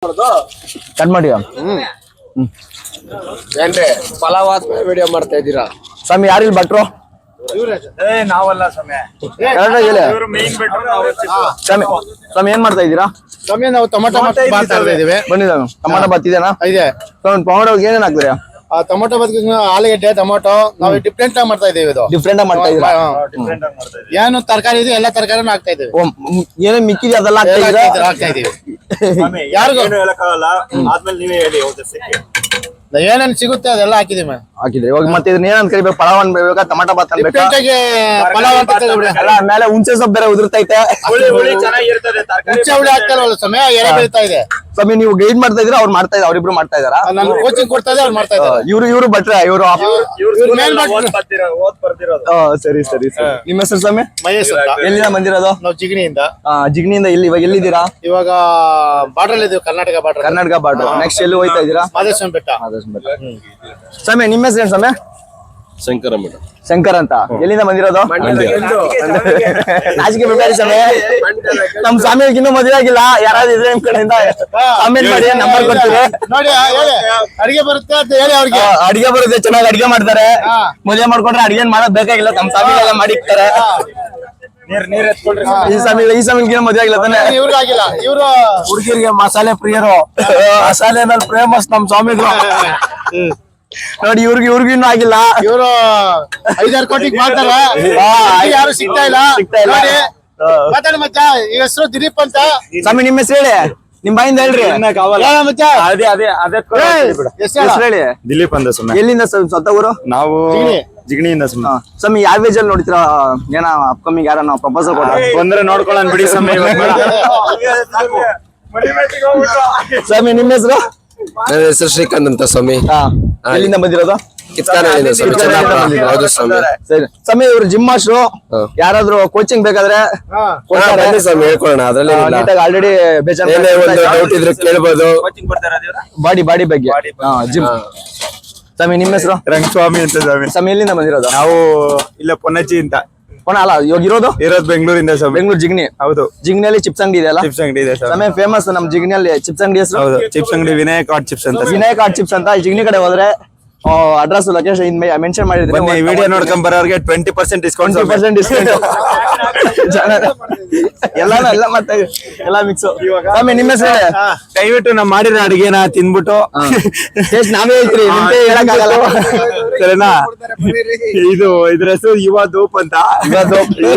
Cut ಮಾಡಿ ಏನ್ರಿ pulao video ಮಾಡ್ತಾ ಇದ್ದೀರಾ ಸ್ವಾಮಿ ಯಾರಿಲ್ ಭಟ್ರು ನಾವಲ್ಲ ಸಮಯ ಸ್ವಾಮಿ ಏನ್ ಮಾಡ್ತಾ ಇದ್ದೀರಾ ಸಮಯ ನಾವು ಟೊಮೆಟೊ ಬಾತ್ ಮಾಡ್ತಾ ಇದೀವಿ ಬಂದಿದ್ದಾನು ಟೊಮಾಟೊ ಬಾತ್ ಇದೆನಾ ಇದೆ ಟೊಮಾಟೊ ಏನೇನ್ ಹಾಕ್ತೀರಾ ಟೊಮೆಟೊ ಬಾತ್ ಆಲೂಗಡ್ಡೆ ಟೊಮೆಟೊ ನಾವು ಡಿಫ್ರೆಂಟ್ ಆಗಿ ಮಾಡ್ತಾ ಇದೀವಿ ಇದು ಡಿಫ್ರೆಂಟ್ ಆಗಿ ಮಾಡ್ತಾ ಇದೀರಾ ಏನು ತರಕಾರಿ ಇದೆ ಎಲ್ಲ ತರಕಾರಿನೂ ಹಾಕ್ತಾ ಇದೀವಿ ಏನೇ ಮಿಕ್ಕಿದೆ ಅದೆಲ್ಲ ಹಾಕ್ತಾ ಇದೀವಿ ಯಾರಿಗೂ ಆದ್ಮೇಲೆ ನೀವೇ ಹೇಳಿ ಏನೇನ್ ಸಿಗುತ್ತೆ ಅದೆಲ್ಲ ಹಾಕಿದೀವಿ ಹಾಕಿದ್ರಿ ಇವಾಗ ಮತ್ತೆ ಇದನ್ನ ಏನಂತ ಕರಿಬೇಕು ಪಲಾವ್ ಅನ್ಬೇಕಾ ಟೊಮಾಟೊ ಬಾತ್ ಅನ್ಬೇಕಾ ಪಲಾವ್ ಅಂತ ಅಲ್ಲ ಮೇಲೆ ಹುಣಸೆ ಸೊಪ್ಪು ಬೇರೆ ಉದುರ್ತೈತೆ ಹುಣಸೆ ಹುಳಿ ಹಾಕ್ತಾರಲ್ಲ ಸಮಯ ಎರೆ ಬೀಳ್ತಾ ಇದೆ ಸ್ವಾಮಿ ನೀವು ಗೈಡ್ ಮಾಡ್ತಾ ಇದ್ರ ಅವ್ರು ಮಾಡ್ತಾ ಇದ್ದಾರೆ ಅವ್ರಿಬ್ರು ಮಾಡ್ತಾ ಇದಾರಾ ನಾನು ಕೋಚಿಂಗ್ ಕೊಡ್ತಾ ಇದ್ದೆ ಅವ್ರು ಮಾಡ್ತಾ ಇದ್ದಾರೆ ಇವ್ರು ಭಟ್ರೆ ಇವರು ಸರಿ ಸರಿ ಸರಿ ನಿಮ್ಮ ಹೆಸರು ಸ್ವಾಮಿ ಮಹೇಶ್ ಅಂತ ಎಲ್ಲಿಂದ ಬಂದಿರೋದು ನಾವು ಜಿಗಣಿಯಿಂದ ಜಿಗಣಿಯಿಂದ ಇಲ್ಲಿ ಇವಾಗ ಎಲ್ಲಿದ್ದೀರಾ ಇವಾಗ ಬಾರ್ಡರ್ ಇದೀವಿ ಕರ್ನಾಟಕ ಬಾರ್ಡರ್ ನೆಕ್ಸ್ಟ್ ಎಲ್ಲಿ ಹೋಯ್ತಾ ಇದ್ದೀರಾ ಮಾದೇಶ್ವರ ಬೆಟ್ಟ ಸ್ವಾಮಿ ನಿಮ್ಮ ಹೆಸರು ಏನ್ ಸ್ವಾಮಿ ಶಂಕರ್ ಅಂತ ಎಲ್ಲಿಂದ ಬಂದಿರೋದು ನಾಚಿಕೆ ಬಿಡ್ಬೇಡಿ ಸ್ವಾಮಿ ನಮ್ ಸ್ವಾಮಿಗೆ ಇನ್ನೂ ಮದುವೆ ಆಗಿಲ್ಲ ಯಾರಾದ್ರೂ ಇದ್ರೆ ನಿಮ್ ಕಡೆಯಿಂದ ಕಾಮೆಂಟ್ ಮಾಡಿ ನಂಬರ್ ಕೊಡ್ತೀವಿ ನೋಡಿ ಅಡಿಗೆ ಬರುತ್ತೆ ಅಂತ ಹೇಳಿ ಅವ್ರಿಗೆ ಅಡಿಗೆ ಬರುತ್ತೆ ಚೆನ್ನಾಗಿ ಅಡಿಗೆ ಮಾಡ್ತಾರೆ ಮದುವೆ ಮಾಡ್ಕೊಂಡ್ರೆ ಅಡಿಗೆ ಮಾಡೋದ್ ಬೇಕಾಗಿಲ್ಲ ನಮ್ ಸ್ವಾಮಿಗೆಲ್ಲ ಮಾಡಿರ್ತಾರೆ ಈ ಸ್ವಾಮಿಗೆ ಮದುವೆ ಆಗಿಲ್ಲ ತಾನೆ ಇವ್ರಿಗಾಗಿಲ್ಲ ಇವ್ರು ಹುಡುಗಿರಿಗೆ ಮಸಾಲೆ ಪ್ರಿಯರು ಮಸಾಲೆ ಮೇಲೆ ಫೇಮಸ್ ನಮ್ ಸ್ವಾಮಿಗಳು ನೋಡಿ ಇವ್ರಿಗೂ ಇನ್ನೂ ಆಗಿಲ್ಲ ಇವರು 5-6 ಕೋಟಿಗೆ ಮಾಡ್ತಾರೆ ಯಾರು ಸಿಗ್ತಾ ಇಲ್ಲ ನೋಡಿ ಮಾತಾಡಿ ಮಚ್ಚ ಈ ಹೆಸರು ದಿಲೀಪ್ ಅಂತ ಸ್ವಾಮಿ ನಿಮ್ಮ ಹೆಸರು ಹೇಳಿ ನಿಮ್ ಬಾಯಿಂದ ಹೇಳ್ರಿ ಹೇಳಿ ದಿಲೀಪ್ ಅಂತ ಸುಮ್ಮನೆ ಎಲ್ಲಿಂದ ಸ್ವಂತ ಊರು ನಾವು ಜಿಗಣಿಯಿಂದ ಸುಮ್ಮನೆ ಸ್ವಾಮಿ ಯಾವ ವೇಜ್ ಅಲ್ಲಿ ನೋಡ್ತೀರಾ ಏನ ಅಪ್ಕಮಿಂಗ್ ಯಾರ ನಾವು ಪ್ರಪೋಸಲ್ ಕೊಟ್ಟ ಬಂದ್ರೆ ನೋಡ್ಕೊಳ್ಳೋಣ ಬಿಡಿ ಸಮಯ ಸ್ವಾಮಿ ನಿಮ್ಮ ಹೆಸರು ನನ್ನ ಹೆಸರು ಶ್ರೀಕಾಂತ್ ಅಂತ ಸ್ವಾಮಿ ಎಲ್ಲಿಂದ ಬಂದಿರೋದು ಹೌದು ಸ್ವಾಮಿ ಸ್ವಾಮಿ ಇವ್ರು ಜಿಮ್ ಮಾಸ್ಟ್ರು ಯಾರಾದ್ರೂ ಕೋಚಿಂಗ್ ಬೇಕಾದ್ರೆ ಸ್ವಾಮಿ ಹೇಳ್ಕೊಳ್ಳೋಣ ಅದ್ರಲ್ಲಿ ಆಲ್ರೆಡಿ ಡೌಟ್ ಇದ್ರೆ ಕೇಳ್ಬೋದು ಬಾಡಿ ಬಗ್ಗೆ ಜಿಮ್ ಸ್ವಾಮಿ ನಿಮ್ಮ ಹೆಸರು ರಂಗಸ್ವಾಮಿ ಅಂತ ಸ್ವಾಮಿ ಎಲ್ಲಿಂದ ಬಂದಿರೋದು ನಾವು ಇಲ್ಲ ಪೊನ್ನಜ್ಜಿ ಅಂತ ಅಲ್ಲ ಇವಾಗ ಇರೋದು ಬೆಂಗಳೂರಿಂದ ಬೆಂಗಳೂರು ಜಿಗ್ನಿ ಹೌದು ಜಿಗ್ನಿಯಲ್ಲಿ ಚಿಪ್ಸ್ ಅಂಗಡಿ ಇದೆ ಅಲ್ಲ ಚಿಪ್ಸ್ ಅಂಗಡಿ ಇದೆ ಸಮಯ ಫೇಮಸ್ ನಮ್ ಜಿಗ್ನಿಯಲ್ಲಿ ಚಿಪ್ಸ್ ಅಂಗಡಿ ಹೆಸರು ಹೌದು ಚಿಪ್ಸ್ ಅಂಗಡಿ ವಿನಾಯಕ್ ಆರ್ಟ್ ಚಿಪ್ಸ್ ಅಂತ ವಿನಾಯಕ್ ಆರ್ಟ್ ಚಿಪ್ಸ್ ಅಂತ ಜಿಗ್ನಿ ಕಡೆ ಹೋದ್ರೆ ಅಡ್ರೆಸ್ ಲೊಕೇಶನ್ ಮೆನ್ಷನ್ ಮಾಡಿದ್ರೆ ವಿಡಿಯೋ ನೋಡ್ಕೊಂಡ್ ಬರೋರಿಗೆ 20% ಡಿಸ್ಕೌಂಟ್ 20% ಡಿಸ್ಕೌಂಟ್ ಎಲ್ಲ ಮತ್ತೆ ಎಲ್ಲ ಮಿಕ್ಸ್ ಸ್ವಾಮಿ ನಿಮ್ಮ ಹೆಸರು ದಯವಿಟ್ಟು ನಾವ್ ಮಾಡಿರೋ ಅಡಿಗೆನ ತಿನ್ಬಿಟ್ಟು ನಾವೇ ಐತ್ರಿ ನಿಮ್ಗೆ ಹೇಳಕ್ಕಾಗಲ್ಲ ಸರಿನಾ ಇದ್ರ ಹೆಸರು ಯುವ ಧೂಪ್ ಅಂತ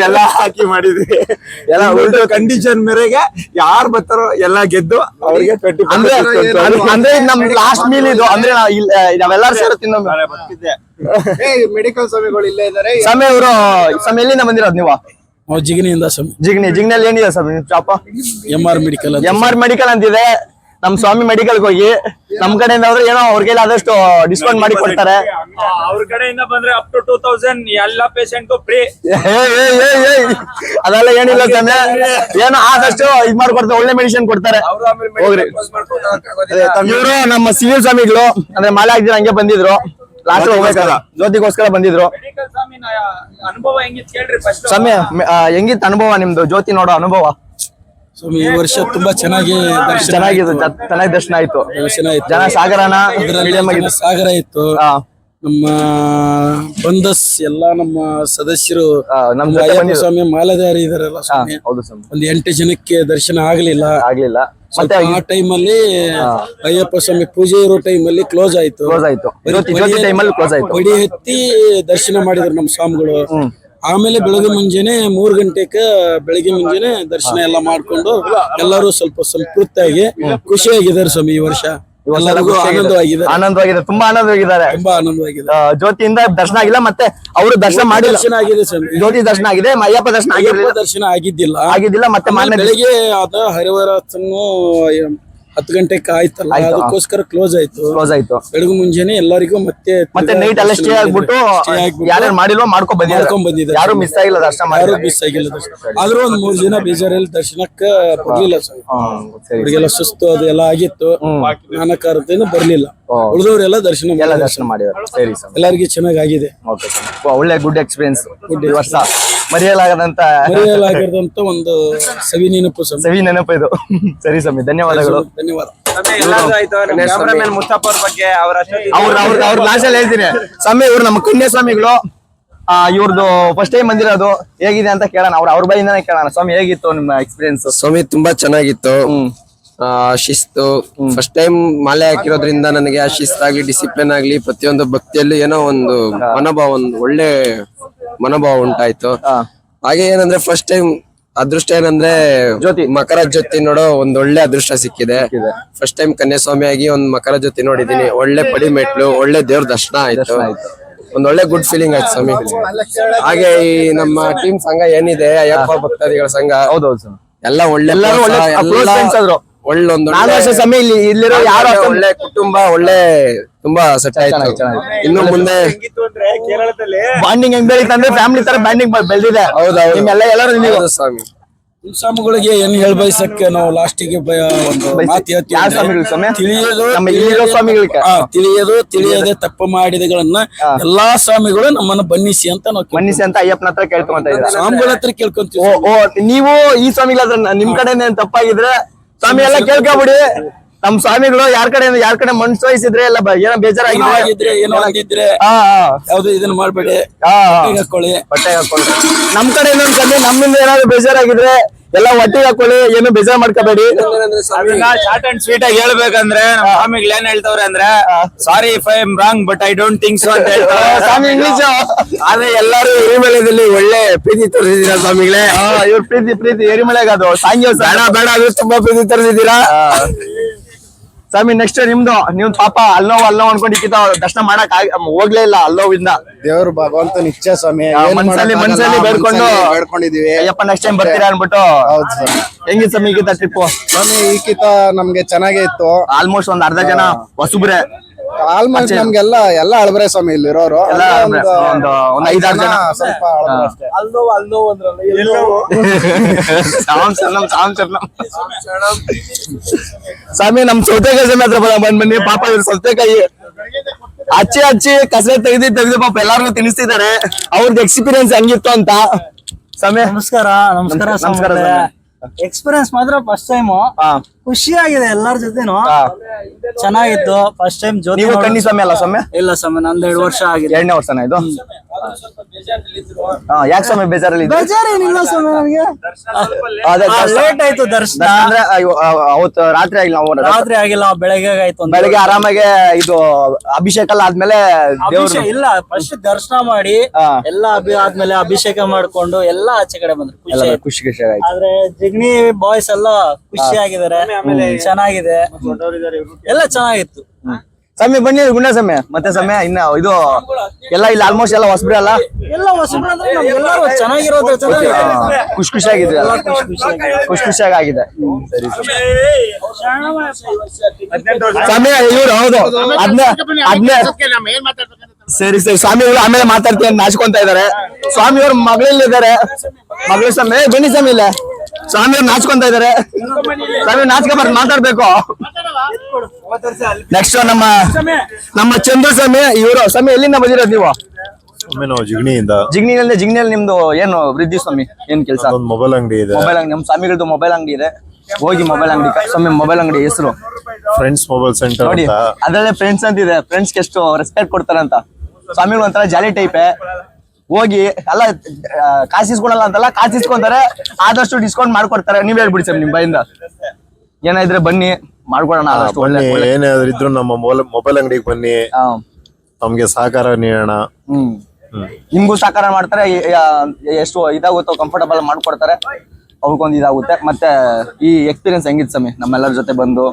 ಎಲ್ಲ ಹಾಕಿ ಮಾಡಿದ್ವಿ ಎಲ್ಲ ಉಲ್ಟು ಕಂಡೀಷನ್ ಮೇರೆಗೆ ಯಾರು ಬರ್ತಾರೋ ಎಲ್ಲ ಗೆದ್ದು ಅವ್ರಿಗೆ 20% ಅಂದ್ರೆ ನಮ್ ಲಾಸ್ಟ್ ಮೀಲ್ ಇದು ಅಂದ್ರೆ ನಾವೆಲ್ಲರೂ ಸೇರೋ ತಿನ್ನೋ ಮೆಡಿಕಲ್ ಸ್ವಾಮಿಗಳು ಇಲ್ಲೇ ಇದಾರೆ ಸಮಯ ಅವರು ಸಮಯ ಎಲ್ಲಿಂದ ಬಂದಿರೋದು ನೀವು ಜಿಗಣಿಯಿಂದ ಜಿಗ್ನಿಯಲ್ಲಿ ಏನಿದೆ ಸರ್ ನಿಮ್ ಶಾಪ MR ಮೆಡಿಕಲ್ ಅಂತಿದೆ ನಮ್ ಸ್ವಾಮಿ ಮೆಡಿಕಲ್ ಹೋಗಿ ನಮ್ ಕಡೆಯಿಂದ ಹೋದ್ರೆ ಏನೋ ಅವ್ರಿಗೆಲ್ಲ ಆದಷ್ಟು ಡಿಸ್ಕೌಂಟ್ ಮಾಡಿ ಕೊಡ್ತಾರೆ ಅವ್ರ ಕಡೆಯಿಂದ ಬಂದ್ರೆ ಅಪ್ ಟು 2000 ಎಲ್ಲ ಪೇಷಂಟ್ ಫ್ರೀ ಅದೆಲ್ಲ ಏನಿಲ್ಲ ತಂದ್ರೆ ಏನೋ ಆದಷ್ಟು ಇದ್ ಮಾಡ್ಕೊಡ್ತಾರೆ ಒಳ್ಳೆ ಮೆಡಿಸಿನ್ ಕೊಡ್ತಾರೆ ಹೋಗ್ರಿ ಇವರು ನಮ್ಮ ಸಿವಿಲ್ ಸ್ವಾಮಿಗಳು ಅಂದ್ರೆ ಮಾಲೆ ಹಾಕ್ದಿರ ಹಂಗೆ ಬಂದಿದ್ರು ಲಾಸ್ಟ್ ಹೋಗ್ಬೇಕಲ್ಲ ಜ್ಯೋತಿಗೋಸ್ಕರ ಬಂದಿದ್ರು ಅನುಭವ ಹೆಂಗಿತ್ತು ಕೇಳ್ರಿ ಫಸ್ಟ್ ಸ್ವಾಮಿ ಹೆಂಗಿತ್ತು ಅನುಭವ ನಿಮ್ದು ಜ್ಯೋತಿ ನೋಡೋ ಅನುಭವ ಸ್ವಾಮಿ ಈ ವರ್ಷ ತುಂಬಾ ಚೆನ್ನಾಗಿ ದರ್ಶನ ಆಯ್ತು ಜನ ಸಾಗರ ಇತ್ತು ನಮ್ಮ ಬಂದಸ್ ಎಲ್ಲಾ ನಮ್ಮ ಸದಸ್ಯರು ನಮ್ಮ ಸ್ವಾಮಿ ಮಾಲಾಧಾರಿ ಇದಾರಲ್ಲ ಸ್ವಾಮಿ ಒಂದ್ 8 ಜನಕ್ಕೆ ದರ್ಶನ ಆಗ್ಲಿಲ್ಲ ಮತ್ತೆ ಆ ಟೈಮಲ್ಲಿ ಅಯ್ಯಪ್ಪ ಸ್ವಾಮಿ ಪೂಜೆ ಇರೋ ಟೈಮಲ್ಲಿ ಕ್ಲೋಸ್ ಆಯ್ತು ಬಡಿ ಎತ್ತಿ ದರ್ಶನ ಮಾಡಿದ್ರು ನಮ್ಮ ಸ್ವಾಮಿಗಳು ಆಮೇಲೆ ಬೆಳಗ್ಗೆ ಮುಂಜಾನೆ ದರ್ಶನ ಎಲ್ಲ ಮಾಡ್ಕೊಂಡು ಎಲ್ಲರೂ ಸ್ವಲ್ಪ ಸಂತೃಪ್ತಿಯಾಗಿ ಖುಷಿಯಾಗಿದ್ದಾರೆ ಸ್ವಾಮಿ ಈ ವರ್ಷ ಎಲ್ಲರಿಗೂ ಆನಂದವಾಗಿದೆ ತುಂಬಾ ಆನಂದವಾಗಿದ್ದಾರೆ ಜ್ಯೋತಿಯಿಂದ ದರ್ಶನ ಆಗಿಲ್ಲ ಮತ್ತೆ ಅವರು ದರ್ಶನ ಮಾಡಿಲ್ಲ ಆಗಿದೆ ಸ್ವಾಮಿ ಜ್ಯೋತಿ ದರ್ಶನ ಆಗಿದೆ ಅಯ್ಯಪ್ಪ ದರ್ಶನ ಆಗಿದ್ದಿಲ್ಲ ಮತ್ತೆ ಬೆಳಿಗ್ಗೆ ಅದ ಹರಿವಾರ 10 ಗಂಟೆಗೆ ಆಯ್ತಲ್ಲ ಅದಕ್ಕೋಸ್ಕರ ಕ್ಲೋಸ್ ಆಯ್ತು ಬೆಳಗ್ಗೆ ಮುಂಜಾನೆ ಎಲ್ಲರಿಗೂ ಮತ್ತೆ ನೈಟ್ ಅಲ್ಲೇ ಸ್ಟೇ ಆಗ್ಬಿಟ್ಟು ಯಾರು ಮಾಡಿಲ್ವೋ ಮಾಡ್ಕೊಂಡ್ ಬಂದಿದ್ದಾರೆ ಯಾರು ಮಿಸ್ ಆಗಿಲ್ಲ ದರ್ಶನ ಆದ್ರೂ ಒಂದ್ 3 ಜನ ಬೇಜಾರಲ್ಲಿ ದರ್ಶನಕ್ಕ ಬರ್ಲಿಲ್ಲ ಅವ್ರಿಗೆಲ್ಲ ಸುಸ್ತು ಅದೆಲ್ಲ ಆಗಿತ್ತು ನಾನಾ ಕಾರಣದಿಂದ ಬರ್ಲಿಲ್ಲ ಉಳಿದವರೆಲ್ಲ ದರ್ಶನ ಮಾಡಿದ್ರು ಸರಿ ಎಲ್ಲರಿಗೂ ಚೆನ್ನಾಗಿ ಆಗಿದೆ ಒಳ್ಳೆ ಗುಡ್ ಎಕ್ಸ್ಪೀರಿಯನ್ಸ್ ವರ್ಷ ಮರೆಯಲಾಗದಂತ ಮರೆಯಲಾಗಿರುವಂತ ಒಂದು ಸವಿ ನೆನಪು ಸ್ವಾಮಿ. ಸವಿ ನೆನಪು ಇದು. ಸರಿ ಸ್ವಾಮಿ, ಧನ್ಯವಾದಗಳು. ಧನ್ಯವಾದ. ಕ್ಯಾಮ್ರಾಮನ್ ಮುಸ್ತಫಾ ಅವ್ರ ಬಗ್ಗೆ ಅವ್ರ ಲಾಸ್ಟ್ ಅಲ್ಲಿ ಹೇಳ್ತೀನಿ ಸ್ವಾಮಿ. ಇವ್ರು ನಮ್ಮ ಕನ್ಯಾ ಸ್ವಾಮಿಗಳು. ಇವ್ರದ್ದು ಫಸ್ಟ್ ಟೈಮ್ ಬಂದಿರೋದು. ಹೇಗಿದೆ ಅಂತ ಕೇಳೋಣ, ಅವ್ರ ಬಾಯಿಂದಾನೆ ಕೇಳೋಣ. ಸ್ವಾಮಿ, ಹೇಗಿತ್ತು ನಿಮ್ಮ ಎಕ್ಸ್ಪೀರಿಯನ್ಸ್? ಸ್ವಾಮಿ ತುಂಬಾ ಚೆನ್ನಾಗಿತ್ತು. ಶಿಸ್ತು, ಫಸ್ಟ್ ಟೈಮ್ ಮಾಲೆ ಹಾಕಿರೋದ್ರಿಂದ ನನಗೆ ಆ ಶಿಸ್ತಾಗ್ಲಿ ಡಿಸಿಪ್ಲಿನ್ ಆಗ್ಲಿ ಪ್ರತಿಯೊಂದು ಭಕ್ತಿಯಲ್ಲೂ ಏನೋ ಒಂದು ಮನೋಭಾವ, ಒಂದು ಒಳ್ಳೆ ಮನೋಭಾವ ಉಂಟಾಯ್ತು. ಹಾಗೆ ಏನಂದ್ರೆ ಫಸ್ಟ್ ಟೈಮ್ ಅದೃಷ್ಟ ಏನಂದ್ರೆ ಮಕರ ಜ್ಯೋತಿ ನೋಡೋ ಒಂದ್ ಒಳ್ಳೆ ಅದೃಷ್ಟ ಸಿಕ್ಕಿದೆ. ಫಸ್ಟ್ ಟೈಮ್ ಕನ್ಯಾಸ್ವಾಮಿ ಆಗಿ ಒಂದ್ ಮಕರ ಜ್ಯೋತಿ ನೋಡಿದೀನಿ. ಒಳ್ಳೆ ಪಡಿ ಮೆಟ್ಲು, ಒಳ್ಳೆ ದೇವ್ರ ದರ್ಶನ ಆಯ್ತು. ಒಂದ್ ಒಳ್ಳೆ ಗುಡ್ ಫೀಲಿಂಗ್ ಆಯ್ತು ಸ್ವಾಮಿ. ಹಾಗೆ ಈ ನಮ್ಮ ಟೀಮ್ ಸಂಘ ಏನಿದೆ, ಅಯ್ಯಪ್ಪ ಭಕ್ತಾದಿಗಳ ಸಂಘ, ಹೌದೌದು, ಎಲ್ಲ ಒಳ್ಳೆ ಒಳ್ಳೊಂದು ಸಮಯ ಇಲ್ಲಿರೋ ಯಾರು ಒಳ್ಳೆ ಕುಟುಂಬ, ಒಳ್ಳೆ ತುಂಬಾ ಸೆಟ್ ಆಯ್ತು. ಇನ್ನು ಮುಂದೆ ಕೇರಳದಲ್ಲಿ ಬಾಂಡಿಂಗ್ ಹೆಂಗ್ ಬೆಳೀತಂದ್ರೆ ಫ್ಯಾಮಿಲಿ ತರ ಬಾಂಡಿಂಗ್ ಬೆಳೆದಿದೆ. ಹೌದೌದು ನಿಮ್ಮೆಲ್ಲ ಎಲ್ಲರೂ ನೀವು ಸ್ವಾಮಿ. ಸ್ವಾಮಿಗಳಿಗೆ ಏನ್ ಹೇಳ್ಬಯಸಕ್ಕೆ ನಾವು ಲಾಸ್ಟಿಗೆ ಒಂದು ಮಾತು ಹೇಳ್ತೀವಿ. ಯಾವ ಸ್ವಾಮಿಗಳು ಸ್ವಾಮಿ? ತಿಳಿಯೋದು, ನಮ್ಮ ಇಲ್ಲಿರೋ ಸ್ವಾಮಿಗಳಿಗೆ ತಿಳಿಯದೆ ತಪ್ಪು ಮಾಡಿದಗಳನ್ನ ಎಲ್ಲಾ ಸ್ವಾಮಿಗಳು ನಮ್ಮನ್ನ ಬನ್ನಿಸಿ ಅಂತ ನಾವು ಮನ್ನಿಸಿ ಅಂತ ಅಯ್ಯಪ್ಪನ ಹತ್ರ ಕೇಳ್ಕೊಂತ ಇದ್ದಾರೆ. ಸ್ವಾಮಿಗಳ ಹತ್ರ ಕೇಳ್ಕೊಂತೀವಿ. ಓ ನೀವು ಈ ಸ್ವಾಮಿಗಳ ಹತ್ರ ನಿಮ್ ಕಡೆನೇ ತಪ್ಪಾಗಿದ್ರೆ ಸ್ವಾಮಿ ಎಲ್ಲ ಕೇಳ್ಕೊಬಿಡಿ. ನಮ್ ಸ್ವಾಮಿಗಳು ಯಾರ್ ಕಡೆ ಮನ್ಸು ವಹಿಸಿದ್ರೆ ಎಲ್ಲ ಏನೋ ಬೇಜಾರಾಗಿದ್ರೆ, ಏನೋ ಅಂದಿದ್ರೆ ಯಾವ್ದು ಇದನ್ನ ಮಾಡ್ಬೇಡಿ, ಹಾಕೊಳ್ಳಿ, ಬಟ್ಟೆ ಹಾಕೊಳ್ಳಿ. ನಮ್ ಕಡೆ ಇನ್ನೊಂದ್ ಸ್ವಾಮಿ, ನಮ್ಮಿಂದ ಏನಾದ್ರು ಬೇಜಾರಾಗಿದ್ರೆ ಎಲ್ಲ ಒಟ್ಟಿಗೆ ಹಾಕೊಳ್ಳಿ, ಏನು ಬೇಜಾರ್ ಮಾಡ್ಕೋಬೇಡಿ. ಶಾರ್ಟ್ ಅಂಡ್ ಸ್ವೀಟ್ ಆಗಿ ಹೇಳ್ಬೇಕಂದ್ರೆ ನಮ್ಮ ಸ್ವಾಮಿಗಳು ಏನ್ ಹೇಳ್ತವ್ರೆ ಅಂದ್ರೆ, sorry if I am wrong but I don't think so ಅಂತ ಹೇಳ್ತಾರೆ ಸ್ವಾಮಿ ಇಂಗ್ಲಿಷ್. ಆದ್ರೆ ಎಲ್ಲಾರು ಹಿರಿಮಳೆದಲ್ಲಿ ಒಳ್ಳೆ ಪ್ರೀತಿ ತೋರಿಸಿದೀರಾ ಸ್ವಾಮಿಗಳೇ. ಇವ್ರ ಪ್ರೀತಿ ಎರಿಮಳೆಗೆ ಅದು ಸಾಂಗ್ಯ ಬೇಡ ಅದು ತುಂಬಾ ಪ್ರೀತಿ ತೋರಿಸಿದೀರಾ ಸ್ವಾಮಿ. ನೆಕ್ಸ್ಟ್ ನಿಮ್ದು, ನೀವು ಪಾಪ ಅಲ್ಲೋ ಅನ್ಕೊಂಡು ಇಕ್ಕಿತ ದರ್ಶನ ಮಾಡಕ್ ಹೋಗ್ಲೇ ಇಲ್ಲ ಅಲ್ಲೋವಿಂದ. ದೇವ್ರು ಭಗವಂತನ ಇಚ್ಛೆ ಸ್ವಾಮಿ. ಮನ್ಸಲ್ಲಿ ಬೇಡ್ಕೊಂಡಿದೀವಿ. ಅಯ್ಯಪ್ಪ ನೆಕ್ಸ್ಟ್ ಟೈಮ್ ಬರ್ತೀರಾ ಅನ್ಬಿಟ್ಟು. ಹೌದು ಸ್ವಾಮಿ. ಹೆಂಗಿತ್ತು ಸ್ವಾಮಿ ಈಗಿತ ಟ್ರಿಪ್? ಸ್ವಾಮಿ ಈಕಿತ ನಮ್ಗೆ ಚೆನ್ನಾಗೇ ಇತ್ತು. ಆಲ್ಮೋಸ್ಟ್ ಒಂದ್ ಅರ್ಧ ಜನ ಹೊಸಬ್ರೆ, ಆಲ್ಮೋಸ್ಟ್ ನಮ್ಗೆಲ್ಲ ಎಲ್ಲ ಅಳಬ್ರೆ ಸ್ವಾಮಿ ಇಲ್ಲಿರೋರು. ಎಲ್ಲ ಒಂದ್ 5-6 ಜನ ಸ್ವಲ್ಪ ಅಳಬ್ರೆ ಅಷ್ಟೇ. ಸ್ವಾಮಿ ನಮ್ ಸೌತೆಕಾಯಿ ಸ್ವಾಮಿ ಹತ್ರ ಬನ್ನಿ. ಪಾಪ ಇವ್ರು ಸೌತೆಕಾಯಿ ಹಚ್ಚಿ ಕಸರೆ ತೆಗ್ದು ಪಾಪ ಎಲ್ಲಾರ್ಗು ತಿನ್ನಿಸ್ತಿದ್ದಾರೆ. ಅವ್ರದ್ದು ಎಕ್ಸ್ಪೀರಿಯನ್ಸ್ ಹೆಂಗಿತ್ತು ಅಂತ. ಸ್ವಾಮಿ ನಮಸ್ಕಾರ. ನಮಸ್ಕಾರ. ಎಕ್ಸ್ಪೀರಿಯನ್ಸ್ ಮಾತ್ರ ಫಸ್ಟ್ ಟೈಮ್ ಖುಷಿ ಆಗಿದೆ. ಎಲ್ಲರ ಜೊತೆನು ಚೆನ್ನಾಗಿತ್ತು. ಫಸ್ಟ್ ಟೈಮ್ ಜೊತೆ. ನೀವು ಕಣ್ಣಿ ಸ್ವಾಮಿ ಅಲ್ಲ ಸ್ವಾಮಿ? ಇಲ್ಲ ಸ್ವಾಮಿ, ನಂದು 2 ವರ್ಷ ಆಗಿದೆ. 2ನೇ ವರ್ಷನ ಇದು? ಯಾಕೆ ಸ್ವಾಮಿ ಬೇಜಾರಲ್ಲಿ? ಬೇಜಾರೇನಿಲ್ಲ ಸ್ವಾಮಿ, ನನಗೆ ಲೇಟ್ ಆಯ್ತು ದರ್ಶನ. ಅಂದ್ರೆ ಅವತ್ತು ರಾತ್ರಿ ಆಗಿಲ್ಲ, ರಾತ್ರಿ ಆಗಿಲ್ಲ, ಬೆಳಗ್ಗೆ ಆಯ್ತು. ಬೆಳಗ್ಗೆ ಆರಾಮಾಗೆ ಇದು ಅಭಿಷೇಕ ಎಲ್ಲ ಆದ್ಮೇಲೆ ದೇವ್ರು ಇಲ್ಲ, ಫಸ್ಟ್ ದರ್ಶನ ಮಾಡಿ ಎಲ್ಲ ಆದ್ಮೇಲೆ ಅಭಿಷೇಕ ಮಾಡ್ಕೊಂಡು ಎಲ್ಲ ಆಚೆ ಕಡೆ ಬಂದ್ರು. ಖುಷಿ ಆಯ್ತು. ಆದ್ರೆ ಜಿಗ್ನಿ ಬಾಯ್ಸ್ ಎಲ್ಲ ಖುಷಿ ಆಗಿದ್ದಾರೆ. ಚೆನ್ನಾಗಿದೆ, ಎಲ್ಲ ಚೆನ್ನಾಗಿತ್ತು. ಸಮಯ ಬನ್ನಿ ಗುಂಡ ಸಮಯ ಮತ್ತೆ ಸಮಯ ಇನ್ನ ಇದು ಎಲ್ಲ ಇಲ್ಲಿ ಆಲ್ಮೋಸ್ಟ್ ಎಲ್ಲ ಹೊಸಬ್ರೆ ಅಲ್ಲ? ಎಲ್ಲ ಹೊಸಬ್ರು ಅಂದ್ರೆ ಎಲ್ಲರೂ ಚೆನ್ನಾಗಿರೋದು. ಖುಷಿಯಾಗಿದೆ, ಖುಷಿಯಾಗಿ ಆಗಿದೆ. ಸಮಯ ಇವ್ರು ಹೌದು. ಸರಿ ಸ್ವಾಮಿಗಳು ಆಮೇಲೆ ಮಾತಾಡ್ತೀನಿ ನಾಚ್ಕೊಂತ ಇದಾರೆ. ಸ್ವಾಮಿಯವ್ರ ಮಗಳಿದ್ದಾರೆ. ಮಗಳು ಸಮಯ ಬನ್ನಿ ಸ್ವಾಮಿ. ಇಲ್ಲ ಸ್ವಾಮಿಯವ್ರು ನಾಚ್ಕೊಂತ ಇದಾರೆ. ಸ್ವಾಮಿ ನಾಚ್ಕೊಬಾರ್ದು, ಮಾತಾಡ್ಬೇಕು. ನೆಕ್ಸ್ಟ್ ನಮ್ಮ ಚಂದ್ರ ಸ್ವಾಮಿ. ಇವರು ಸ್ವಾಮಿ ಎಲ್ಲಿಂದ ಬಂದಿರೋದು ನೀವು? ನಾವು ಜಿಗಣಿಯಿಂದ. ಜಿಗಣಿಯಲ್ಲಿ ನಿಮ್ದು ಏನು ವೃದ್ಧಿ ಸ್ವಾಮಿ? ಏನ್ ಕೆಲಸ? ಮೊಬೈಲ್ ಅಂಗಡಿ ಇದೆ. ಮೊಬೈಲ್ ಅಂಗಡಿ, ನಮ್ಮ ಸ್ವಾಮಿಗಳದ್ದು ಮೊಬೈಲ್ ಅಂಗಡಿ ಇದೆ. ಹೋಗಿ ಮೊಬೈಲ್ ಅಂಗಡಿ ಸ್ವಾಮಿ. ಮೊಬೈಲ್ ಅಂಗಡಿ ಹೆಸರು ಫ್ರೆಂಡ್ಸ್ ಮೊಬೈಲ್ ಸೆಂಟರ್ ನೋಡಿ. ಅದ್ರಲ್ಲೇ ಫ್ರೆಂಡ್ಸ್ ಅಂತ ಇದೆ. ಫ್ರೆಂಡ್ಸ್ಗೆ ಎಷ್ಟು ರೆಸ್ಪೆಕ್ಟ್ ಕೊಡ್ತಾರಂತ. ಸ್ವಾಮಿಗಳು ಒಂಥರ ಜಾಲಿ ಟೈಪೇ. ಹೋಗಿ ಅಲ್ಲ ಕಾಸಿಸ್ಕೊಳಲ್ಲ ಅಂತಲ್ಲ, ಕಾಸಿಸ್ಕೊಂತಾರೆ. ಆದಷ್ಟು ಡಿಸ್ಕೌಂಟ್ ಮಾಡ್ಕೊಡ್ತಾರೆ. ನೀವ್ ಹೇಳ್ಬಿಡಿ ಸರ್ ನಿಮ್ ಬಾಯಿಂದ. ಏನಾದ್ರೆ ಬನ್ನಿ ಮಾಡ್ಕೊಡೋಣ. ಆದಷ್ಟು ಒಳ್ಳೆ ಏನಾದ್ರು ಇದ್ರು ನಮ್ಮ ಮೊಬೈಲ್ ಅಂಗಡಿಗೆ ಬನ್ನಿ, ನಮ್ಗೆ ಸಹಕಾರ ನೀಡೋಣ. ನಿಮ್ಗೂ ಸಹಕಾರ ಮಾಡ್ತಾರೆ. ಎಷ್ಟು ಇದಾಗುತ್ತೋ ಕಂಫರ್ಟಬಲ್ ಮಾಡ್ಕೊಡ್ತಾರೆ. ಅವ್ರಿಗೊಂದು ಇದಾಗುತ್ತೆ. ಮತ್ತೆ ಈ ಎಕ್ಸ್ಪೀರಿಯನ್ಸ್ ಹೆಂಗಿತ್ತು ಸ್ವಾಮಿ ನಮ್ಮೆಲ್ಲರ ಜೊತೆ ಬಂದು?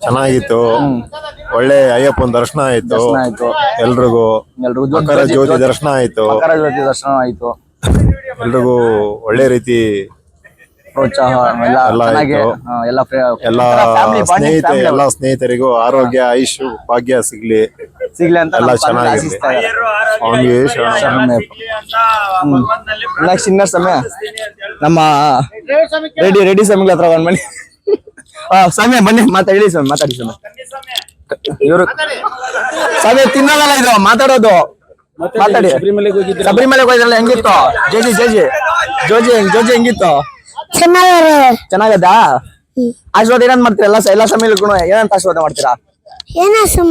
ಚೆನ್ನಾಗಿತ್ತು. ಒಳ್ಳೆ ಅಯ್ಯಪ್ಪನ ದರ್ಶನ ಆಯ್ತು ಎಲ್ರಿಗೂ. ಮಕರ ಜ್ಯೋತಿ ದರ್ಶನ ಆಯ್ತು. ಎಲ್ರಿಗೂ ಒಳ್ಳೆ ರೀತಿ ಪ್ರೋತ್ಸಾಹ ಎಲ್ಲ ಸ್ನೇಹಿತರಿಗೂ ಆರೋಗ್ಯ ಆಯುಷ್ ಭಾಗ್ಯ ಸಿಗ್ಲಿ ಅಂತ ಎಲ್ಲ ಚೆನ್ನಾಗಿದೆ. ಅವನಿಗೆ ನೆಕ್ಸ್ಟ್ ಇನ್ನ ಸಮಯ ನಮ್ಮ ರೆಡಿ ಸ್ವಾಮಿಗಳ ಹತ್ರ ಬಂದ್ ಬನ್ನಿ. ಸಮಯ ಬನ್ನಿ ಮಾತಾಡಿ ಸ್ವಾಮಿ. ಮಾತಾಡಿ ಸ್ವಾಮಿ. ಇವರು ಸಮಯ ತಿನ್ನೋದಲ್ಲ ಇದು ಮಾತಾಡೋದು. ಮಾತಾಡಿ. ಶಬರಿಮಲೆಗೆ ಹೋಗಿದ್ರೆ ಶಬರಿಮಲೆಗೆ ಹೋಯ್ದ್ರಲ್ಲ ಹೆಂಗಿತ್ತು? ಜೋಜಿ ಹೆಂಗಿತ್ತು? ಚೆನ್ನಾಗದಾ? ಆಶೀರ್ವಾದ ಏನಂತ ಮಾಡ್ತೀರಾ? ಎಲ್ಲ ಸಮಯಕ್ಕೂ ಏನಂತ ಆಶೀರ್ವಾದ ಮಾಡ್ತೀರಾ?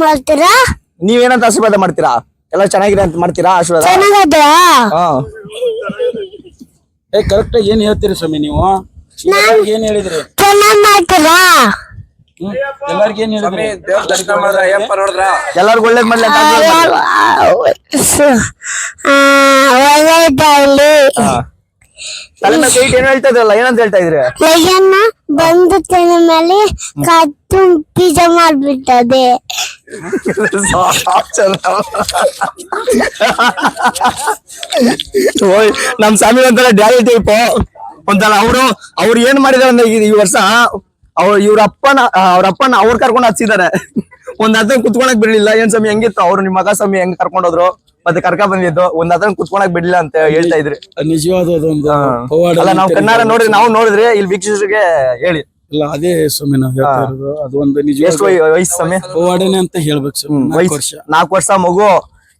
ಮಾಡ್ತೀರಾ? ನೀವೇನಂತ ಆಶೀರ್ವಾದ ಮಾಡ್ತೀರಾ? ಎಲ್ಲ ಚೆನ್ನಾಗಿದೆ ಅಂತ ಮಾಡ್ತೀರಾ ಆಶೀರ್ವಾದ? ಹಾ. ಕರೆಕ್ಟ್ ಆಗಿ ಏನ್ ಹೇಳ್ತೀರಿ ಸ್ವಾಮಿ ನೀವು? ಎಲ್ಲಾರ್ಗ್ ಏನ್ ಹೇಳಿದ್ರಿ? ಮಾಡ್ತೀರಾ? ಎಲ್ಲಾರ್ಗ ಏನ್ ಹೇಳಿದ್ರಿ? ದರ್ಶನ ಮಾಡಿದ್ರ ಅಯ್ಯಪ್ಪ ನೋಡಿದ್ರ? ಎಲ್ಲಾರ್ಗು ಒಳ್ಳೇದ್ ಮಾಡ್ಲಿ ಅಂತ ಆಶೀರ್ವಾದ ಮಾಡಿ. ತಲೆ ಮೇಲೆ ಕೈ ಇಟ್ಟು ಏನ್ ಹೇಳ್ತಾ ಇದ್ರಲ್ಲ, ಏನಂತ ಹೇಳ್ತಾ ಇದ್ರಿ? ಬಂದು ತಲೆ ಮೇಲೆ ಕತ್ತು ಪಿಜ್ಜಾ ಮಾಡ್ಬಿಟ್ಟದೆ. ನಮ್ ಸ್ವಾಮಿ ಒಂಥರ ಡ್ಯಾಡಿ ಟೈಪ್ ಒಂಥರ. ಅವ್ರು ಏನ್ ಮಾಡಿದಾರೆ ಅಂದ್ರೆ ಈ ವರ್ಷ ಅವ್ರ ಅಪ್ಪನ ಅವ್ರು ಕರ್ಕೊಂಡು ಹಚ್ಚಿದ್ದಾರೆ. ಒಂದ್ ಹತ್ರ ಕುತ್ಕೊಳಕ್ ಬಿಡ್ಲಿಲ್ಲ. ಏನ್ ಸ್ವಾಮಿ ಹೆಂಗಿತ್ತು? ಅವ್ರು ನಿಮ್ ಮಗ ಸ್ವಾಮಿ ಹೆಂಗ್ ಕರ್ಕೊಂಡೋದ್ರು ಮತ್ತೆ ಕರ್ಕ ಬಂದಿದ್ದು, ಒಂದ್ ಹತ್ರ ಕುತ್ಕೊಳಕ್ ಬಿಡ್ಲಿಲ್ಲ ಅಂತ ಹೇಳ್ತಾ ಇದ್ರಿ. ನಿಜವಾದ ಅದೊಂದು ಪವಾಡ. ಅಲ್ಲ, ನಾವ್ ಕಣ್ಣಾರ ನೋಡಿದ್ರೆ ನಾವು ನೋಡಿದ್ರೆ ಇಲ್ಲಿ ವೀಕ್ಷಕರಿಗೆ ಹೇಳಿ. ಇಲ್ಲ ಅದೇ ಸ್ವಾಮಿ ನಾವ್ ಹೇಳ್ತಾ ಇರೋದು. ಅದು ಒಂದು ಎಷ್ಟು ನಿಜವಾದ ವಯಸ್ಸು ಸ್ವಾಮಿ? ಪವಾಡನೆ ಅಂತ ಹೇಳ್ಬೇಕು ಸ್ವಾಮಿ. 4 ವರ್ಷ 4 ವರ್ಷ ಮಗು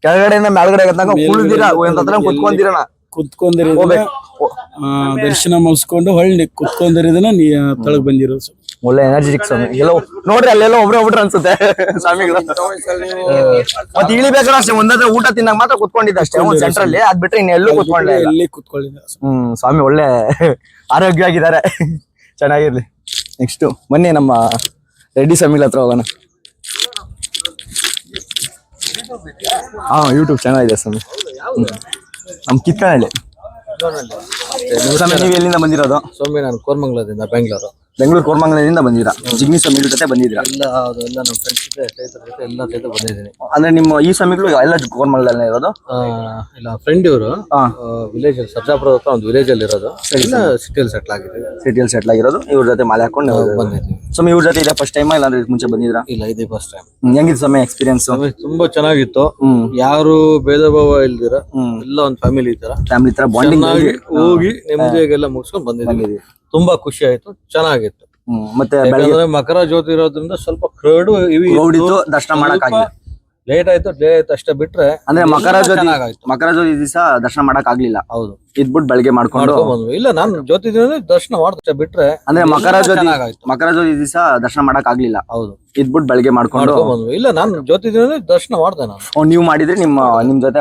ಕೆಳಗಡೆಯಿಂದ ಮೇಲ್ಗಡೆ ಕುಳಿದಿರ ಒಂದ್ ಹತ್ರ ಕುತ್ಕೊಂದಿರಣ. ಕುತ್ಕೊಂಡಿರೋದನ್ನ ದರ್ಶನ ಮುಗಿಸ್ಕೊಂಡು ಹೊಳ್ಳಿ ಕುತ್ಕೊಂಡಿರೋದನ್ನ ತಳಗ್ ಬಂದಿರೋದು ಸ್ವಾಮಿ. ಒಳ್ಳೆ ಎನರ್ಜೆಟಿಕ್ ಸ್ವಾಮಿ. ಎಲ್ಲೋ ನೋಡ್ರಿ ಅಲ್ಲೆಲ್ಲ ಒಬ್ರು ಅನ್ಸುತ್ತೆ ಸ್ವಾಮಿಗಳು. ಮತ್ತೆ ಇಳಿಬೇಕಾದ್ರೆ ಅಷ್ಟೇ ಒಂದತ್ರ ಊಟ ತಿನ್ನಕ್ ಮಾತ್ರ ಕುತ್ಕೊಂಡಿದ್ದ ಅಷ್ಟೇ ಒಂದ್ ಸೆಂಟರ್ ಅಲ್ಲಿ. ಅದ್ ಬಿಟ್ರೆ ಇನ್ನೆಲ್ಲೂ ಕುತ್ಕೊಂಡ್ಲೆ ಇಲ್ಲ. ಎಲ್ಲಿ ಕುತ್ಕೊಳ್ಳಿಲ್ಲ ಸ್ವಾಮಿ. ಸ್ವಾಮಿ ಒಳ್ಳೆ ಆರೋಗ್ಯ ಆಗಿದ್ದಾರೆ. ಚೆನ್ನಾಗಿರ್ಲಿ. ನೆಕ್ಸ್ಟ್ ಬನ್ನಿ ನಮ್ಮ ರೆಡ್ಡಿ ಸ್ವಾಮಿಗಳ ಹತ್ರ ಹೋಗೋಣ. ಯೂಟ್ಯೂಬ್ ಚಾನಲ್ ಇದೆ ಸ್ವಾಮಿ. ನಮ್ ಕಿತ್ಕನಹಳ್ಳಿ. ಸ್ವಾಮಿ ನೀವು ಎಲ್ಲಿಂದ ಬಂದಿರೋದು? ಸ್ವಾಮಿ ನಾನು ಕೋರ್ಮಂಗ್ಲದಿಂದ ಬೆಂಗಳೂರು ಕೋರ್ಮಂಗಲದಿಂದ ಬಂದಿರಾ? ಜಿಗ್ನಿ ಸ್ವಾಮಿಗಳ ಜೊತೆ ಬಂದಿದ್ದೀರಾ? ಎಲ್ಲ ನಮ್ಮ ಫ್ರೆಂಡ್ಸ್ ಜೊತೆ ಎಲ್ಲ ಜೊತೆ ಬಂದಿದ್ದೀನಿ. ಅಂದ್ರೆ ನಿಮ್ಮ ಈ ಸ್ವಾಮಿಗಳು ಎಲ್ಲ ಕೋರ್ಮಂಗಲದಲ್ಲೇ ಇರೋದು? ಇಲ್ಲ ಫ್ರೆಂಡ್ ಇವರು ವಿಲೇಜ್ ಸರ್ಜಾಪುರ ಹತ್ರ ಒಂದು ವಿಲೇಜ್ ಅಲ್ಲಿ ಇರೋದು. ಸಿಟಿಯಲ್ಲಿ ಸೆಟ್ಲ್ ಆಗಿದೆ. ಸಿಟಿಯಲ್ಲಿ ಸೆಟ್ಲ್ ಆಗಿರೋದು. ಇವ್ರ ಜೊತೆ ಮಾಲೆ ಹಾಕೊಂಡು ಬಂದಿದ್ದೀನಿ. ಸ್ವಾಮಿ ಇವ್ರ ಜೊತೆ ಇದೆ ಫಸ್ಟ್ ಟೈಮ್ ಇಲ್ಲ ಅಂದ್ರೆ ಮುಂಚೆ ಬಂದಿದ್ರಾ? ಇಲ್ಲ ಇದೇ ಫಸ್ಟ್ ಟೈಮ್. ಹೆಂಗಿತ್ತು ಸ್ವಾಮಿ ಎಕ್ಸ್ಪೀರಿಯನ್ಸ್? ತುಂಬಾ ಚೆನ್ನಾಗಿತ್ತು. ಯಾರು ಭೇದ ಭಾವ ಇಲ್ದಿರ ಎಲ್ಲ ಒಂದು ಫ್ಯಾಮಿಲಿ ತರ ಫ್ಯಾಮಿಲಿ ತರ ಬಾಂಡಿಂಗ್ ಹೋಗಿ ನೆಮ್ಮದಿಯಾಗೆಲ್ಲ ಮುಗಿಸ್ಕೊಂಡು ಬಂದಿದ್ದೀವಿ. ತುಂಬಾ ಖುಷಿ ಆಯ್ತು, ಚೆನ್ನಾಗಿತ್ತು. ಮತ್ತೆ ಯಾಕಂದ್ರೆ ಮಕರ ಜ್ಯೋತಿ ಇರೋದ್ರಿಂದ ಸ್ವಲ್ಪ ಕ್ರೌಡ್ ದರ್ಶನ ಮಾಡಕ್ ಲೇಟ್ ಆಯ್ತು ಅಷ್ಟೇ ಬಿಟ್ರೆ ಅಂದ್ರೆ ಮಕರ ಜ್ಯೋತಿ ದಿವಸ ದರ್ಶನ ಮಾಡಕ್ ಆಗ್ಲಿಲ್ಲ. ಹೌದು, ಇದ್ಬಿಟ್ಟು ಬೆಳಗ್ಗೆ ಮಾಡ್ಕೊಂಡು ಬಂದ್ವಿ. ಇಲ್ಲ ನಾನು ಜ್ಯೋತಿ ದಿನ ದರ್ಶನ ಮಾಡ್ತಾ ಬಿಟ್ರೆ ಅಂದ್ರೆ ಮಕರ ಜ್ಯೋತಿ ದಿವಸ ದರ್ಶನ ಮಾಡಕ್ ಆಗ್ಲಿಲ್ಲ. ಹೌದು, ಇದ್ಬಿಟ್ಟು ಬೆಳಗ್ಗೆ ಮಾಡ್ಕೊಂಡು ಬಂದ್ವಿ. ಇಲ್ಲ ನಾನು ಜ್ಯೋತಿ ದಿನ ದರ್ಶನ ಮಾಡ್ದೆ ನಾನು. ನೀವು ಮಾಡಿದ್ರೆ ನಿಮ್ ಜೊತೆ